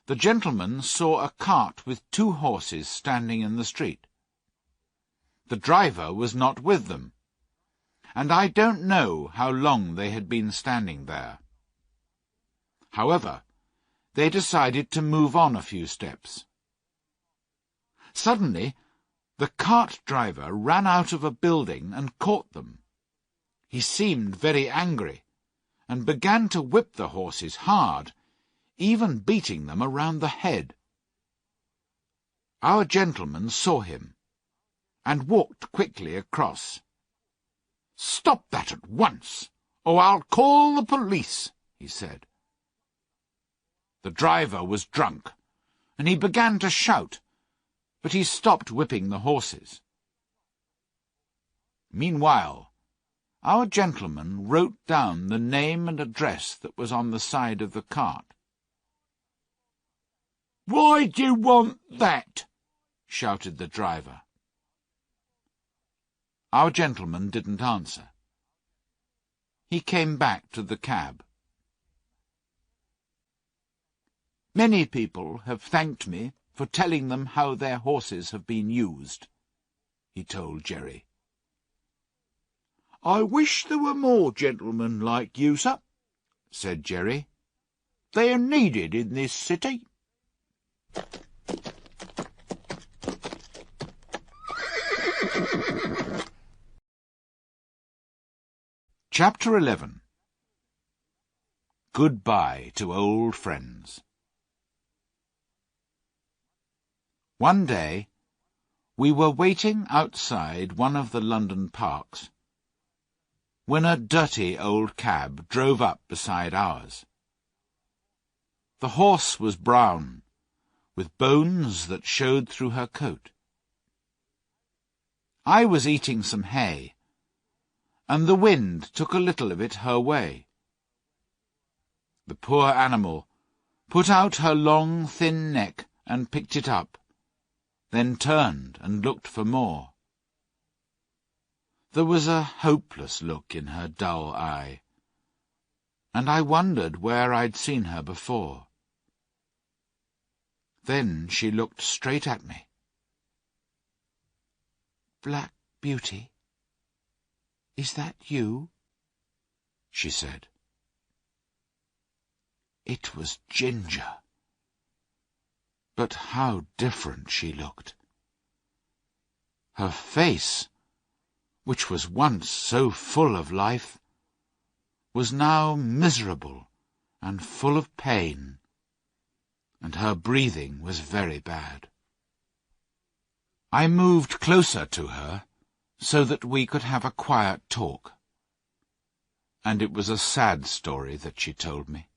the gentleman saw a cart with 2 horses standing in the street. The driver was not with them, and I don't know how long they had been standing there. However, they decided to move on a few steps. Suddenly, the cart driver ran out of a building and caught them. He seemed very angry, and began to whip the horses hard, even beating them around the head. Our gentleman saw him, and walked quickly across. "Stop that at once, or I'll call the police," he said. The driver was drunk, and he began to shout, but he stopped whipping the horses. Meanwhile, our gentleman wrote down the name and address that was on the side of the cart. "Why do you want that?" shouted the driver. Our gentleman didn't answer. He came back to the cab. "Many people have thanked me for telling them how their horses have been used," he told Jerry. "I wish there were more gentlemen like you, sir," said Jerry. "They are needed in this city." Chapter 11. Goodbye to Old Friends. One day, we were waiting outside one of the London parks when a dirty old cab drove up beside ours. The horse was brown, with bones that showed through her coat. I was eating some hay, and the wind took a little of it her way. The poor animal put out her long, thin neck and picked it up, then turned and looked for more. There was a hopeless look in her dull eye, and I wondered where I'd seen her before. Then she looked straight at me. "Black Beauty, is that you?" she said. It was Ginger. But how different she looked. Her face, which was once so full of life, was now miserable and full of pain, and her breathing was very bad. I moved closer to her so that we could have a quiet talk, and it was a sad story that she told me.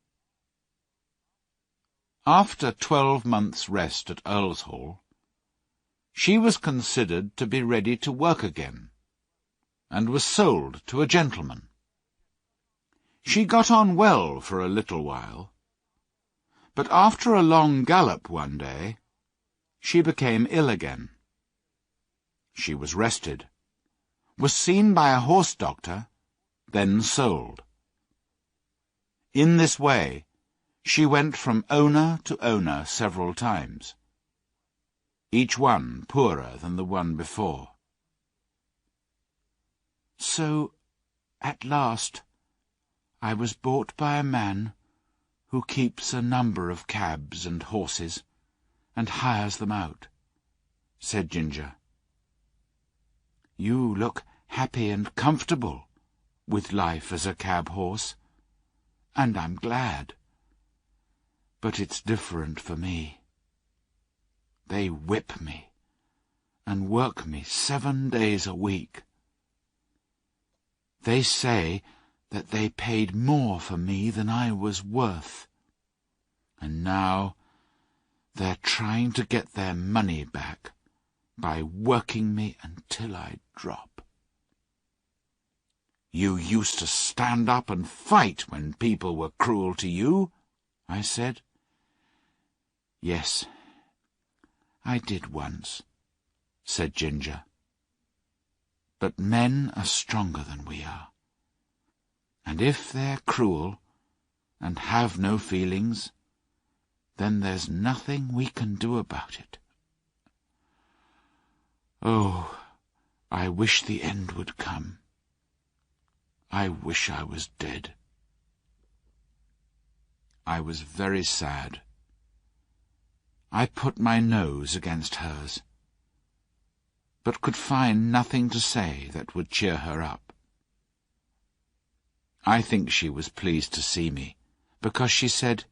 After 12 months' rest at Earlshall, she was considered to be ready to work again, and was sold to a gentleman. She got on well for a little while, but after a long gallop one day, she became ill again. She was rested, was seen by a horse doctor, then sold. In this way, she went from owner to owner several times, each one poorer than the one before. So, at last, I was bought by a man who keeps a number of cabs and horses and hires them out," said Ginger. "You look happy and comfortable with life as a cab horse, and I'm glad. But it's different for me. They whip me and work me 7 days a week. They say that they paid more for me than I was worth, and now they're trying to get their money back by working me until I drop." "You used to stand up and fight when people were cruel to you," I said. "Yes, I did once," said Ginger. "But men are stronger than we are. And if they're cruel and have no feelings, then there's nothing we can do about it. Oh, I wish the end would come. I wish I was dead." I was very sad. I put my nose against hers, but could find nothing to say that would cheer her up. I think she was pleased to see me, because she said,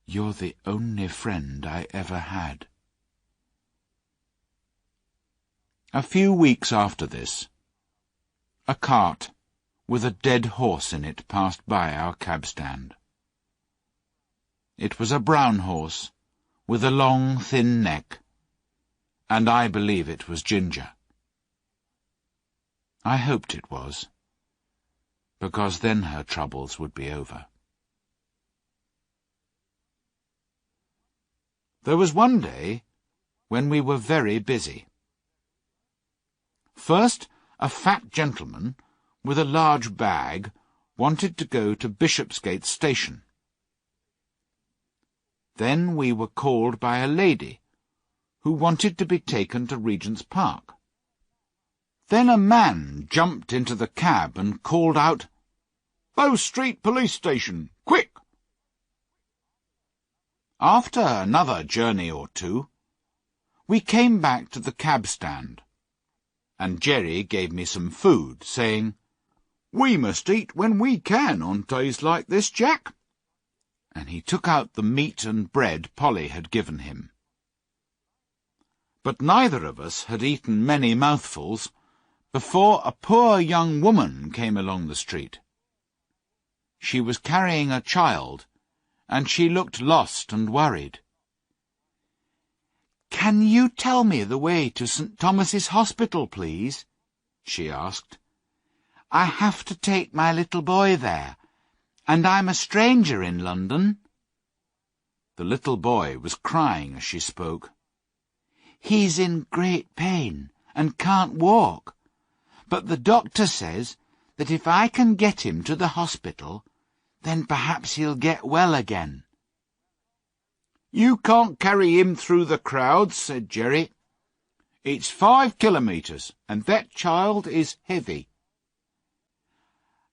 "You're the only friend I ever had." A few weeks after this, a cart with a dead horse in it passed by our cab stand. It was a brown horse, with a long, thin neck, and I believe it was Ginger. I hoped it was, because then her troubles would be over. There was one day when we were very busy. First, a fat gentleman with a large bag wanted to go to Bishopsgate Station. Then we were called by a lady who wanted to be taken to Regent's Park. Then a man jumped into the cab and called out, "Bow Street Police Station, quick!" After another journey or two, we came back to the cab stand, and Jerry gave me some food, saying, "We must eat when we can on days like this, Jack." And he took out the meat and bread Polly had given him. But neither of us had eaten many mouthfuls before a poor young woman came along the street. She was carrying a child, and she looked lost and worried. "Can you tell me the way to St. Thomas's Hospital, please?" she asked. "I have to take my little boy there, and I'm a stranger in London." The little boy was crying as she spoke. "He's in great pain and can't walk, but the doctor says that if I can get him to the hospital, then perhaps he'll get well again." "You can't carry him through the crowds," said Jerry. "It's 5 kilometres, and that child is heavy."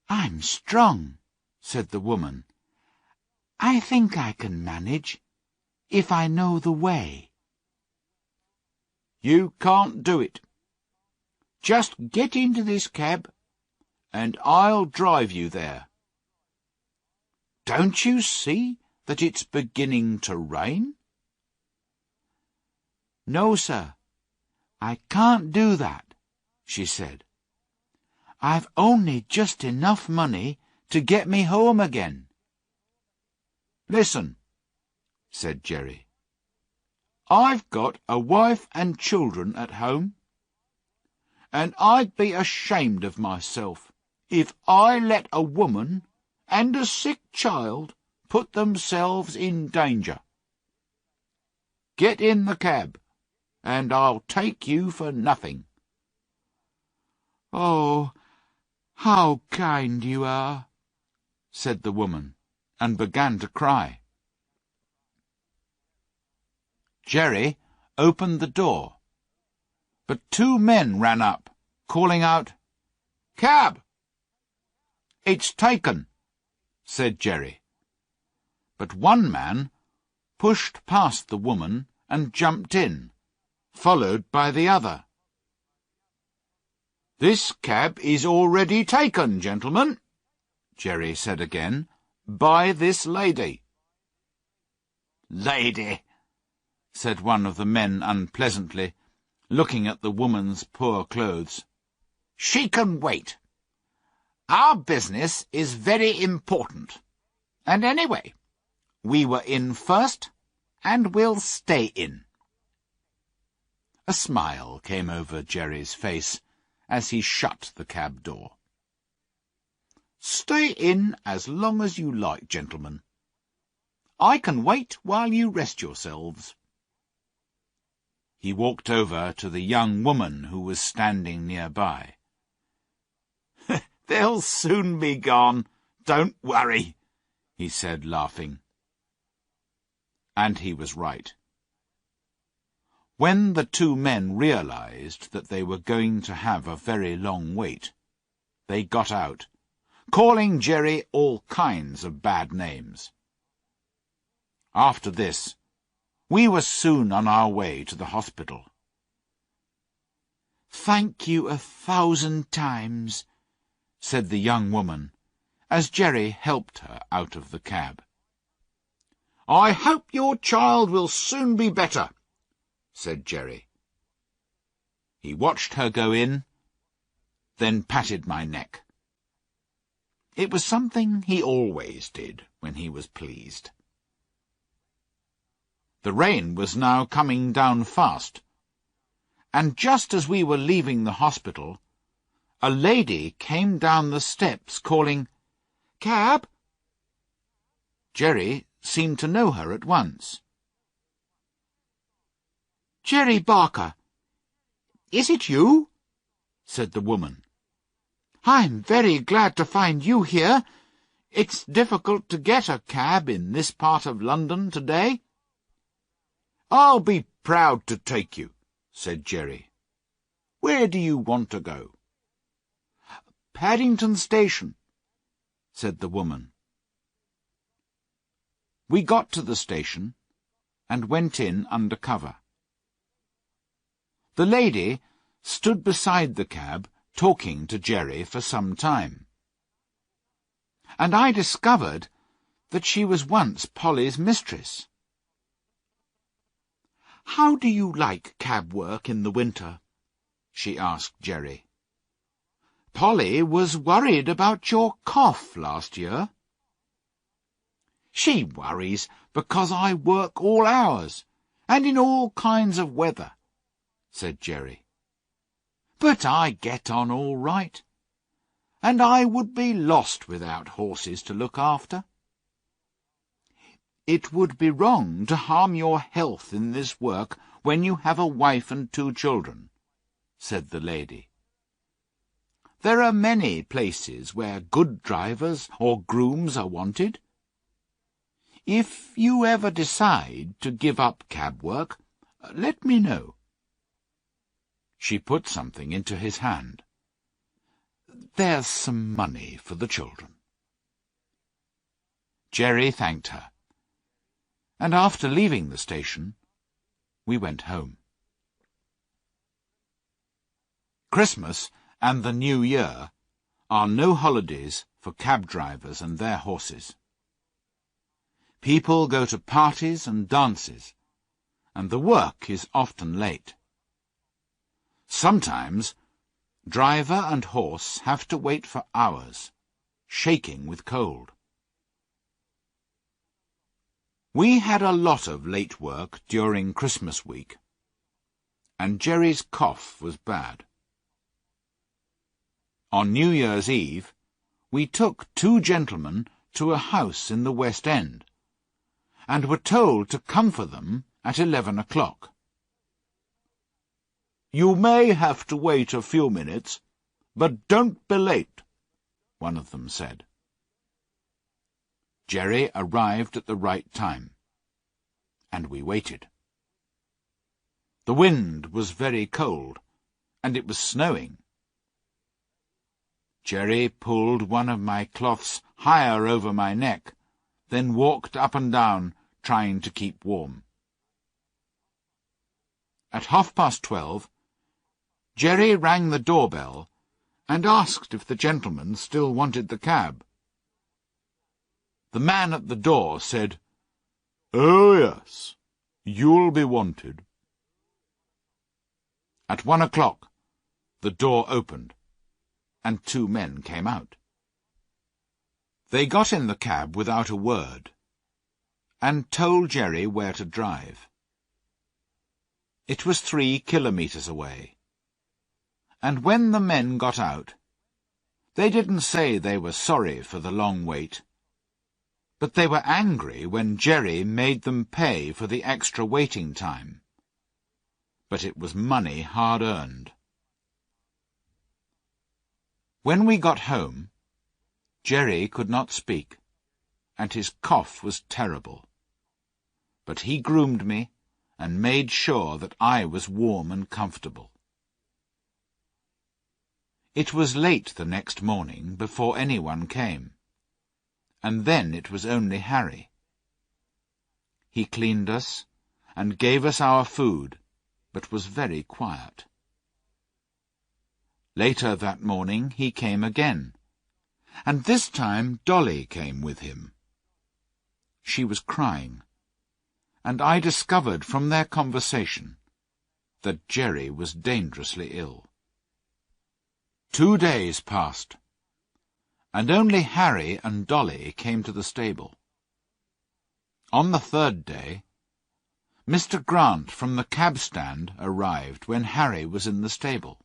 "I'm strong," said the woman. "I think I can manage, if I know the way." "You can't do it. Just get into this cab, and I'll drive you there. Don't you see that it's beginning to rain?" "No, sir, I can't do that," she said. "I've only just enough money to get me home again." "Listen," said Jerry. "I've got a wife and children at home, and I'd be ashamed of myself if I let a woman and a sick child put themselves in danger. Get in the cab, and I'll take you for nothing." "Oh, how kind you are," said the woman, and began to cry. Jerry opened the door, but 2 men ran up, calling out, "Cab!" "It's taken," said Jerry. But one man pushed past the woman and jumped in, followed by the other. "This cab is already taken, gentlemen," Jerry said again, "by this lady." "Lady," said one of the men unpleasantly, looking at the woman's poor clothes. "She can wait. Our business is very important. And anyway, we were in first, and we'll stay in." A smile came over Jerry's face as he shut the cab door. "Stay in as long as you like, gentlemen. I can wait while you rest yourselves." He walked over to the young woman who was standing nearby. "They'll soon be gone. Don't worry," he said, laughing. And he was right. When the two men realized that they were going to have a very long wait, they got out, calling Jerry all kinds of bad names. After this, we were soon on our way to the hospital. "Thank you 1,000 times," said the young woman, as Jerry helped her out of the cab. "I hope your child will soon be better," said Jerry. He watched her go in, then patted my neck. It was something he always did when he was pleased. The rain was now coming down fast, and just as we were leaving the hospital, a lady came down the steps calling, "Cab!" Jerry seemed to know her at once. "Jerry Barker, is it you?" said the woman. "I'm very glad to find you here. It's difficult to get a cab in this part of London today." "I'll be proud to take you," said Jerry. "Where do you want to go?" "Paddington Station," said the woman. We got to the station and went in under cover. The lady stood beside the cab talking to Jerry for some time, and I discovered that she was once Polly's mistress. "How do you like cab work in the winter?" she asked Jerry. "Polly was worried about your cough last year." "She worries because I work all hours, and in all kinds of weather," said Jerry. "But I get on all right, and I would be lost without horses to look after." "It would be wrong to harm your health in this work when you have a wife and 2 children," said the lady. "There are many places where good drivers or grooms are wanted. If you ever decide to give up cab work, let me know." She put something into his hand. "There's some money for the children." Jerry thanked her, and after leaving the station, we went home. Christmas and the New Year are no holidays for cab drivers and their horses. People go to parties and dances, and the work is often late. Sometimes driver and horse have to wait for hours, shaking with cold. We had a lot of late work during Christmas week, and Jerry's cough was bad. On New Year's Eve, we took 2 gentlemen to a house in the West End, and were told to come for them at 11 o'clock. "You may have to wait a few minutes, but don't be late," one of them said. Jerry arrived at the right time, and we waited. The wind was very cold, and it was snowing, Jerry pulled one of my cloths higher over my neck, then walked up and down, trying to keep warm. At 12:30, Jerry rang the doorbell and asked if the gentleman still wanted the cab. The man at the door said, "Oh, yes, you'll be wanted." At 1 o'clock, the door opened, and 2 men came out. They got in the cab without a word, and told Jerry where to drive. It was 3 kilometres away, and when the men got out, they didn't say they were sorry for the long wait, but they were angry when Jerry made them pay for the extra waiting time. But it was money hard earned. When we got home, Jerry could not speak, and his cough was terrible. But he groomed me and made sure that I was warm and comfortable. It was late the next morning before anyone came, and then it was only Harry. He cleaned us and gave us our food, but was very quiet. Later that morning he came again, and this time Dolly came with him. She was crying, and I discovered from their conversation that Jerry was dangerously ill. 2 days passed, and only Harry and Dolly came to the stable. On the 3rd day, Mr. Grant from the cab stand arrived when Harry was in the stable.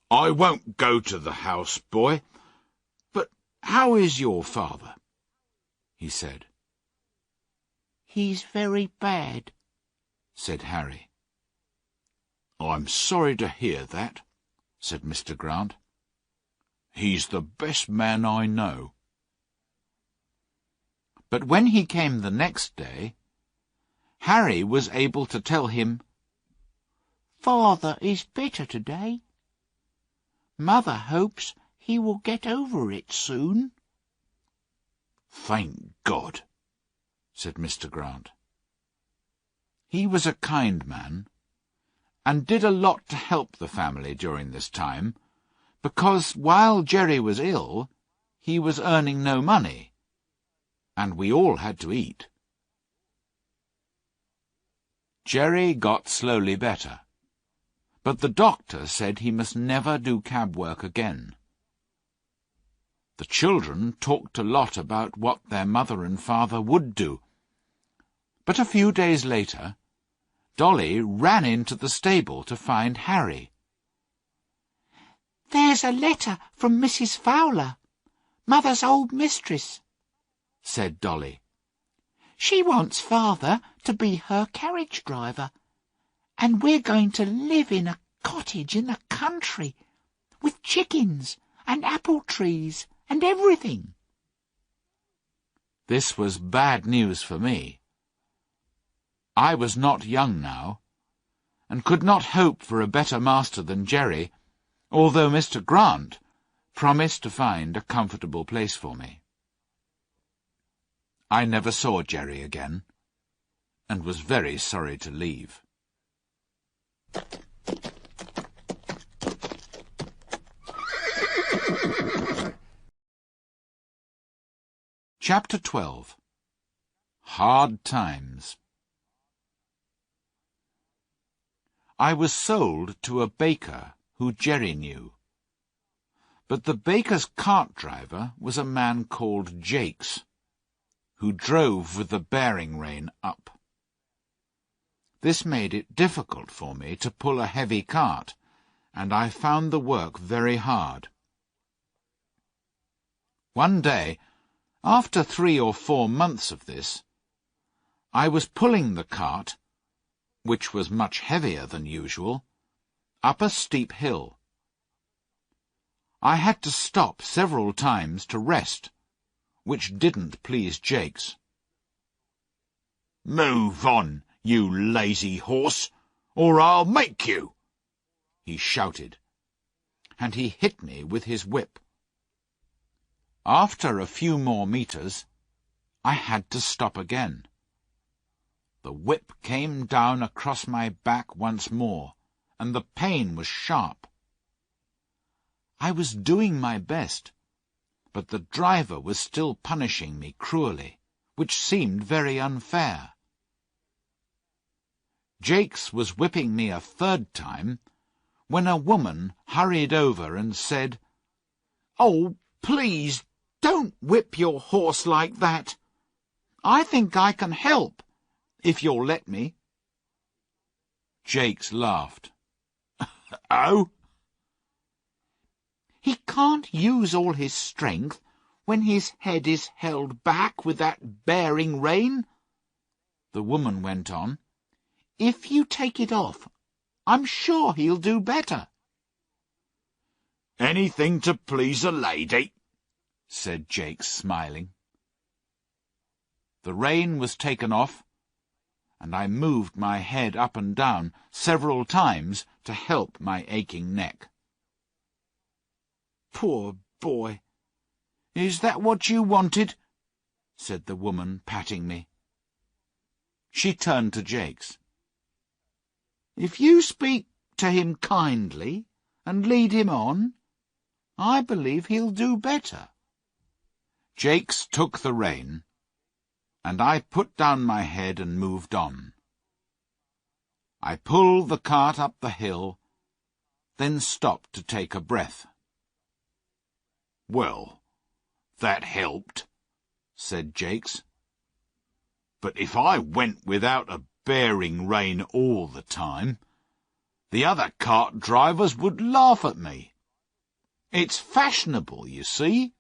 "I won't go to the house, boy, but how is your father?" he said. "He's very bad," said Harry. "I'm sorry to hear that," said Mr. Grant. "He's the best man I know." But when he came the next day, Harry was able to tell him, "Father is better today. Mother hopes he will get over it soon." "Thank God," said Mr. Grant. He was a kind man, and did a lot to help the family during this time, because while Jerry was ill, he was earning no money, and we all had to eat. Jerry got slowly better, but the doctor said he must never do cab work again. The children talked a lot about what their mother and father would do, but a few days later, Dolly ran into the stable to find Harry. "There's a letter from Mrs. Fowler, Mother's old mistress," said Dolly. "She wants Father to be her carriage driver, and we're going to live in a cottage in the country, with chickens and apple trees and everything." This was bad news for me. I was not young now, and could not hope for a better master than Jerry, although Mr. Grant promised to find a comfortable place for me. I never saw Jerry again, and was very sorry to leave. Chapter 12. Hard Times. I was sold to a baker who Jerry knew, but the baker's cart driver was a man called Jakes, who drove with the bearing rein up. This made it difficult for me to pull a heavy cart, and I found the work very hard. One day, after 3 or 4 months of this, I was pulling the cart, which was much heavier than usual, up a steep hill. I had to stop several times to rest, which didn't please Jakes. "Move on, you lazy horse, or I'll make you!" he shouted, and he hit me with his whip. After a few more meters, I had to stop again. The whip came down across my back once more, and the pain was sharp. I was doing my best, but the driver was still punishing me cruelly, which seemed very unfair. Jakes was whipping me a third time, when a woman hurried over and said, "Oh, please, don't whip your horse like that. I think I can help, if you'll let me." Jakes laughed. "Oh?" "He can't use all his strength when his head is held back with that bearing rein," the woman went on. "If you take it off, I'm sure he'll do better." "Anything to please a lady," said Jakes, smiling. The rein was taken off, and I moved my head up and down several times to help my aching neck. "Poor boy! Is that what you wanted?" said the woman, patting me. She turned to Jakes. "If you speak to him kindly and lead him on, I believe he'll do better." Jakes took the rein, and I put down my head and moved on. I pulled the cart up the hill, then stopped to take a breath. "Well, that helped," said Jakes. "But if I went without a bearing rein all the time, the other cart drivers would laugh at me. It's fashionable, you see."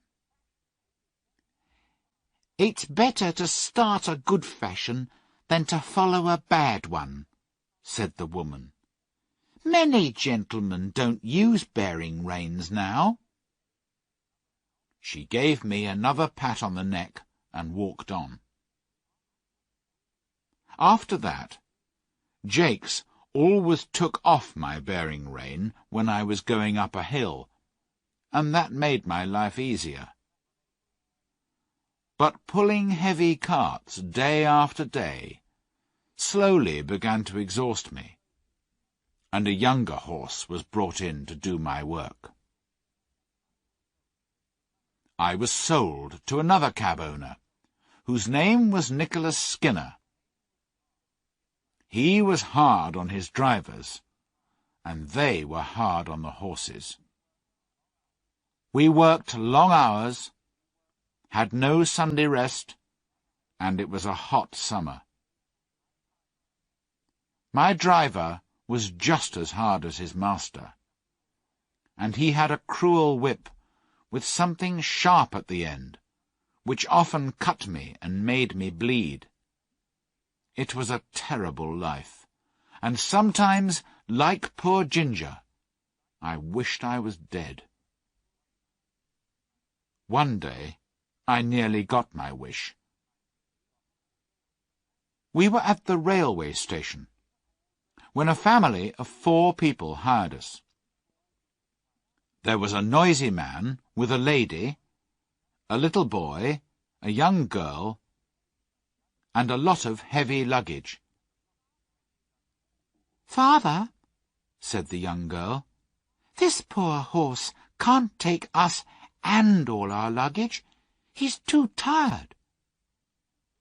"It's better to start a good fashion than to follow a bad one," said the woman. "Many gentlemen don't use bearing reins now." She gave me another pat on the neck and walked on. After that, Jakes always took off my bearing rein when I was going up a hill, and that made my life easier. But pulling heavy carts day after day slowly began to exhaust me, and a younger horse was brought in to do my work. I was sold to another cab owner, whose name was Nicholas Skinner. He was hard on his drivers, and they were hard on the horses. We worked long hours, had no Sunday rest, and it was a hot summer. My driver was just as hard as his master, and he had a cruel whip with something sharp at the end, which often cut me and made me bleed. It was a terrible life, and sometimes, like poor Ginger, I wished I was dead. One day I nearly got my wish. We were at the railway station, when a family of 4 people hired us. There was a noisy man with a lady, a little boy, a young girl, and a lot of heavy luggage. "Father," said the young girl, "this poor horse can't take us and all our luggage. He's too tired."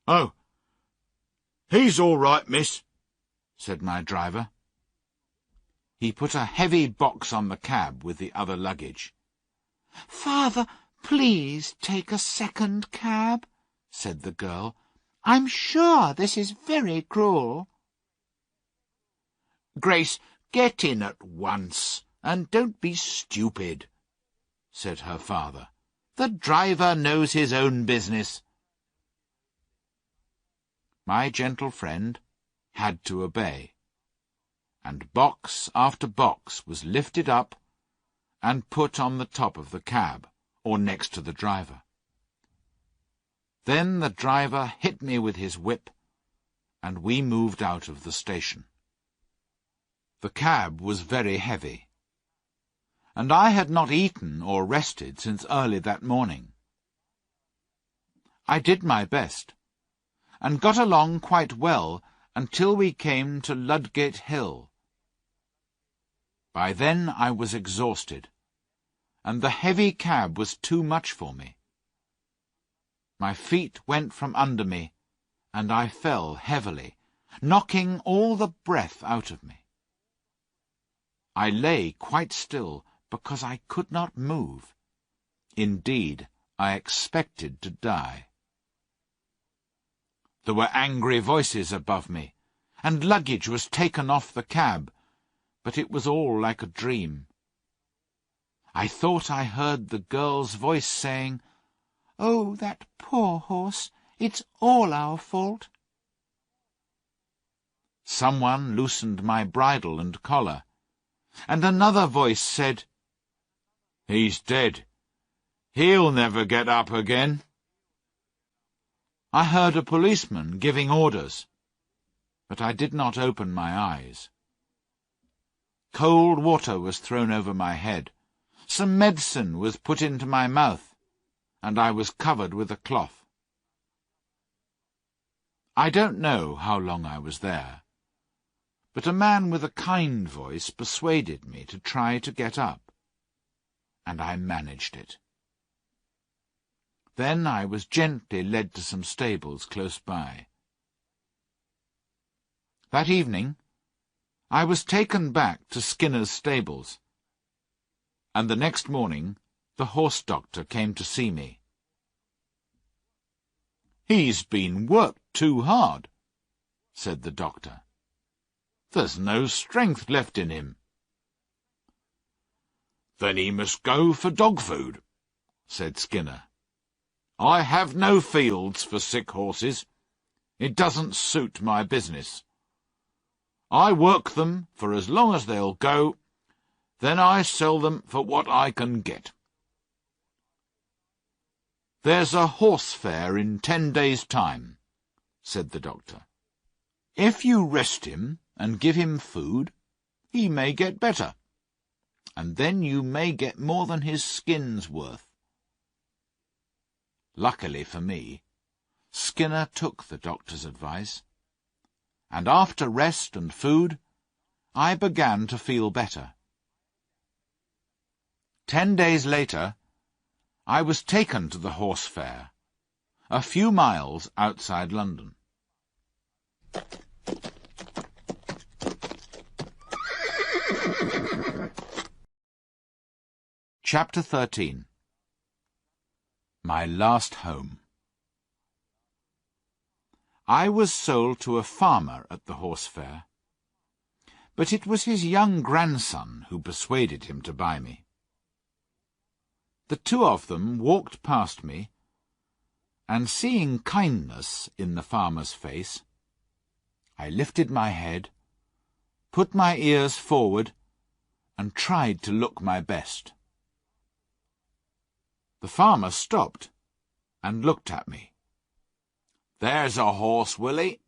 "Oh, he's all right, miss," said my driver. He put a heavy box on the cab with the other luggage. "Father, please take a second cab," said the girl. "I'm sure this is very cruel." "Grace, get in at once, and don't be stupid," said her father. "The driver knows his own business." My gentle friend had to obey, and box after box was lifted up and put on the top of the cab, or next to the driver. Then the driver hit me with his whip, and we moved out of the station. The cab was very heavy, and I had not eaten or rested since early that morning. I did my best, and got along quite well until we came to Ludgate Hill. By then I was exhausted, and the heavy cab was too much for me. My feet went from under me, and I fell heavily, knocking all the breath out of me. I lay quite still, because I could not move. Indeed, I expected to die. There were angry voices above me, and luggage was taken off the cab, but it was all like a dream. I thought I heard the girl's voice saying, "Oh, that poor horse! It's all our fault." Someone loosened my bridle and collar, and another voice said, "He's dead. He'll never get up again." I heard a policeman giving orders, but I did not open my eyes. Cold water was thrown over my head, some medicine was put into my mouth, and I was covered with a cloth. I don't know how long I was there, but a man with a kind voice persuaded me to try to get up, and I managed it. Then I was gently led to some stables close by. That evening I was taken back to Skinner's stables, and the next morning the horse doctor came to see me. "He's been worked too hard," said the doctor. "There's no strength left in him." "Then he must go for dog food," said Skinner. "I have no fields for sick horses. It doesn't suit my business. I work them for as long as they'll go, then I sell them for what I can get. There's a horse fair in 10 days' time," said the doctor. "If you rest him and give him food, he may get better, and then you may get more than his skin's worth." Luckily for me, Skinner took the doctor's advice, and after rest and food, I began to feel better. 10 days later, I was taken to the horse fair, a few miles outside London. Chapter 13. My last home. I was sold to a farmer at the horse fair, but it was his young grandson who persuaded him to buy me. The two of them walked past me, and seeing kindness in the farmer's face, I lifted my head, put my ears forward, and tried to look my best. The farmer stopped and looked at me. "There's a horse, Willie,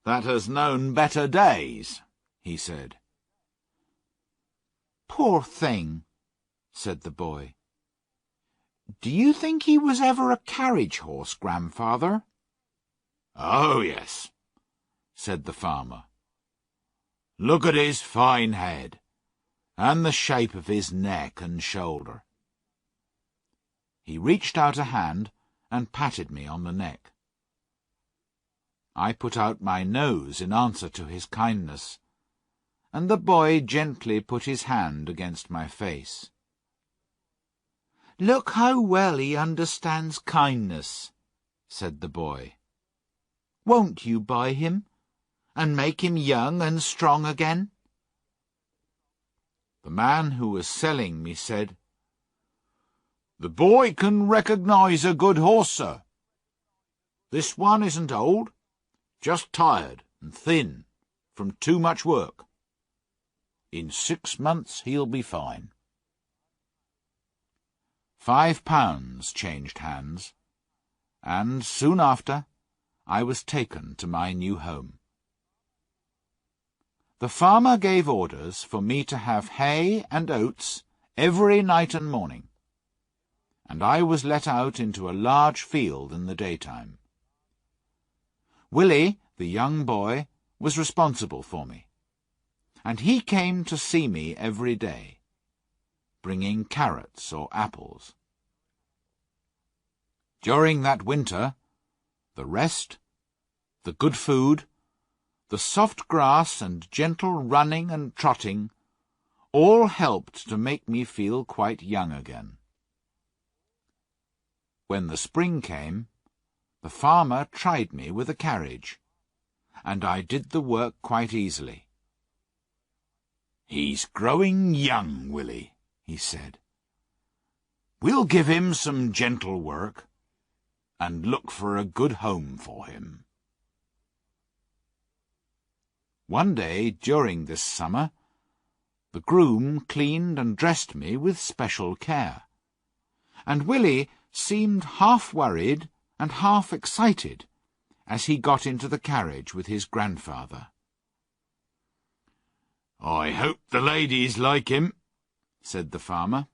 that has known better days," he said. "Poor thing," said the boy. "Do you think he was ever a carriage horse, grandfather?" "Oh, yes," said the farmer. "Look at his fine head, and the shape of his neck and shoulder." He reached out a hand and patted me on the neck. I put out my nose in answer to his kindness, and the boy gently put his hand against my face. "Look how well he understands kindness," said the boy. "Won't you buy him, and make him young and strong again?" The man who was selling me said, "The boy can recognize a good horse, sir. This one isn't old, just tired and thin from too much work. In 6 months he'll be fine." £5 changed hands, and soon after I was taken to my new home. The farmer gave orders for me to have hay and oats every night and morning, and I was let out into a large field in the daytime. Willie, the young boy, was responsible for me, and he came to see me every day, bringing carrots or apples. During that winter, the rest, the good food, the soft grass and gentle running and trotting all helped to make me feel quite young again. When the spring came, the farmer tried me with a carriage, and I did the work quite easily. "He's growing young, Willie," he said. "We'll give him some gentle work, and look for a good home for him." One day during this summer, the groom cleaned and dressed me with special care, and Willie seemed half worried and half excited as he got into the carriage with his grandfather. "I hope the ladies like him," said the farmer.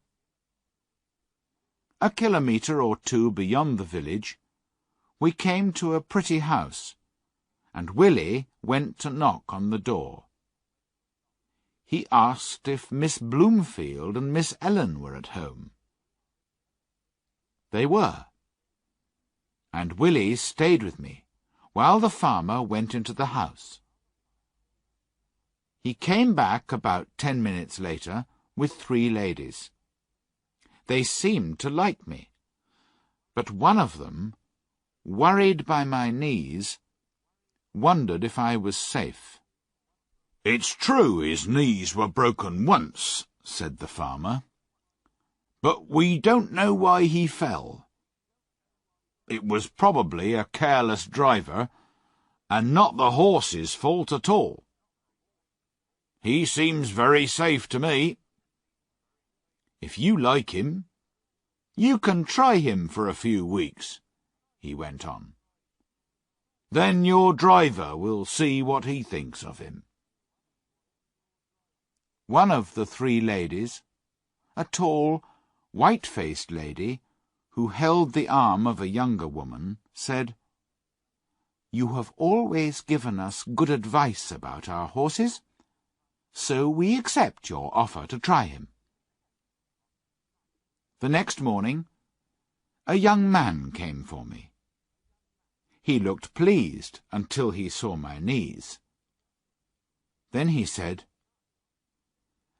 A kilometre or two beyond the village, we came to a pretty house, and Willie went to knock on the door. He asked if Miss Bloomfield and Miss Ellen were at home. They were, and Willie stayed with me while the farmer went into the house. He came back about 10 minutes later with 3 ladies. They seemed to like me, but one of them, worried by my knees, wondered if I was safe. "It's true his knees were broken once," said the farmer, "but we don't know why he fell. It was probably a careless driver, and not the horse's fault at all. He seems very safe to me. If you like him, you can try him for a few weeks," he went on. "Then your driver will see what he thinks of him." One of the 3 ladies, a tall, white-faced lady, who held the arm of a younger woman, said, "You have always given us good advice about our horses, so we accept your offer to try him." The next morning, a young man came for me. He looked pleased until he saw my knees. Then he said,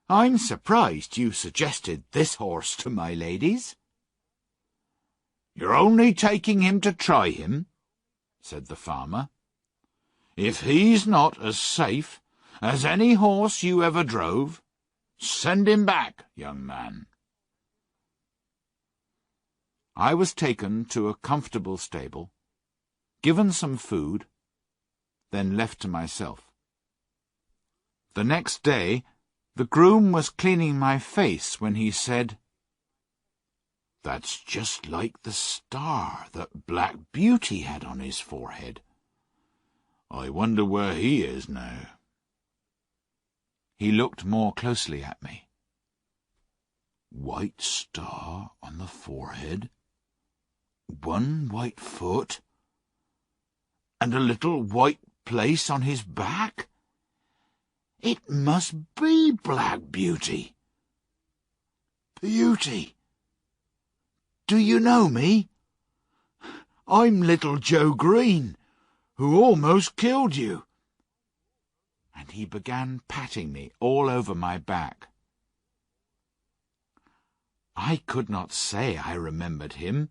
"I'm surprised you suggested this horse to my ladies." "You're only taking him to try him," said the farmer. "If he's not as safe as any horse you ever drove, send him back, young man." I was taken to a comfortable stable, given some food, then left to myself. The next day, the groom was cleaning my face when he said, "That's just like the star that Black Beauty had on his forehead. I wonder where he is now." He looked more closely at me. "White star on the forehead, one white foot, and a little white place on his back? It must be Black Beauty. Beauty, do you know me? I'm little Joe Green, who almost killed you." And he began patting me all over my back. I could not say I remembered him,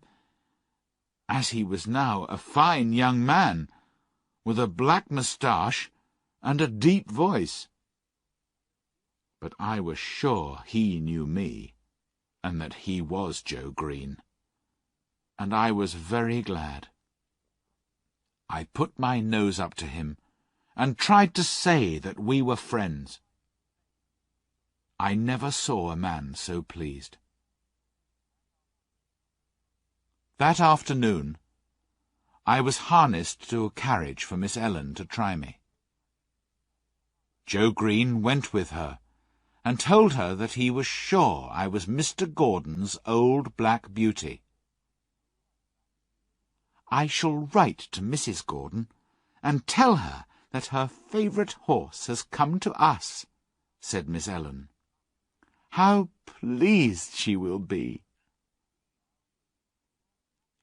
as he was now a fine young man, with a black moustache and a deep voice. But I was sure he knew me, and that he was Joe Green, and I was very glad. I put my nose up to him, and tried to say that we were friends. I never saw a man so pleased. That afternoon, I was harnessed to a carriage for Miss Ellen to try me. Joe Green went with her, and told her that he was sure I was Mr. Gordon's old black beauty. I shall write to Mrs. Gordon and tell her that her favourite horse has come to us, said Miss Ellen. How pleased she will be!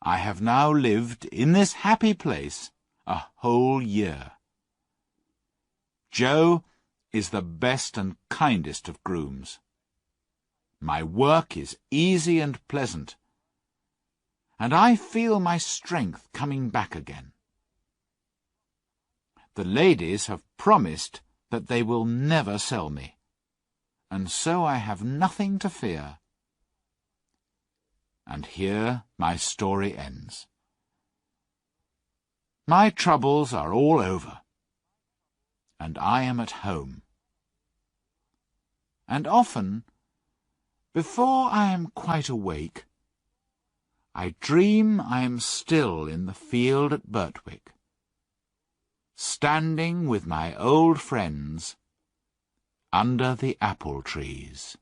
I have now lived in this happy place a whole year. Joe is the best and kindest of grooms. My work is easy and pleasant, and I feel my strength coming back again. The ladies have promised that they will never sell me, and so I have nothing to fear. And here my story ends. My troubles are all over, and I am at home. And often, before I am quite awake, I dream I am still in the field at Birtwick, standing with my old friends under the apple trees.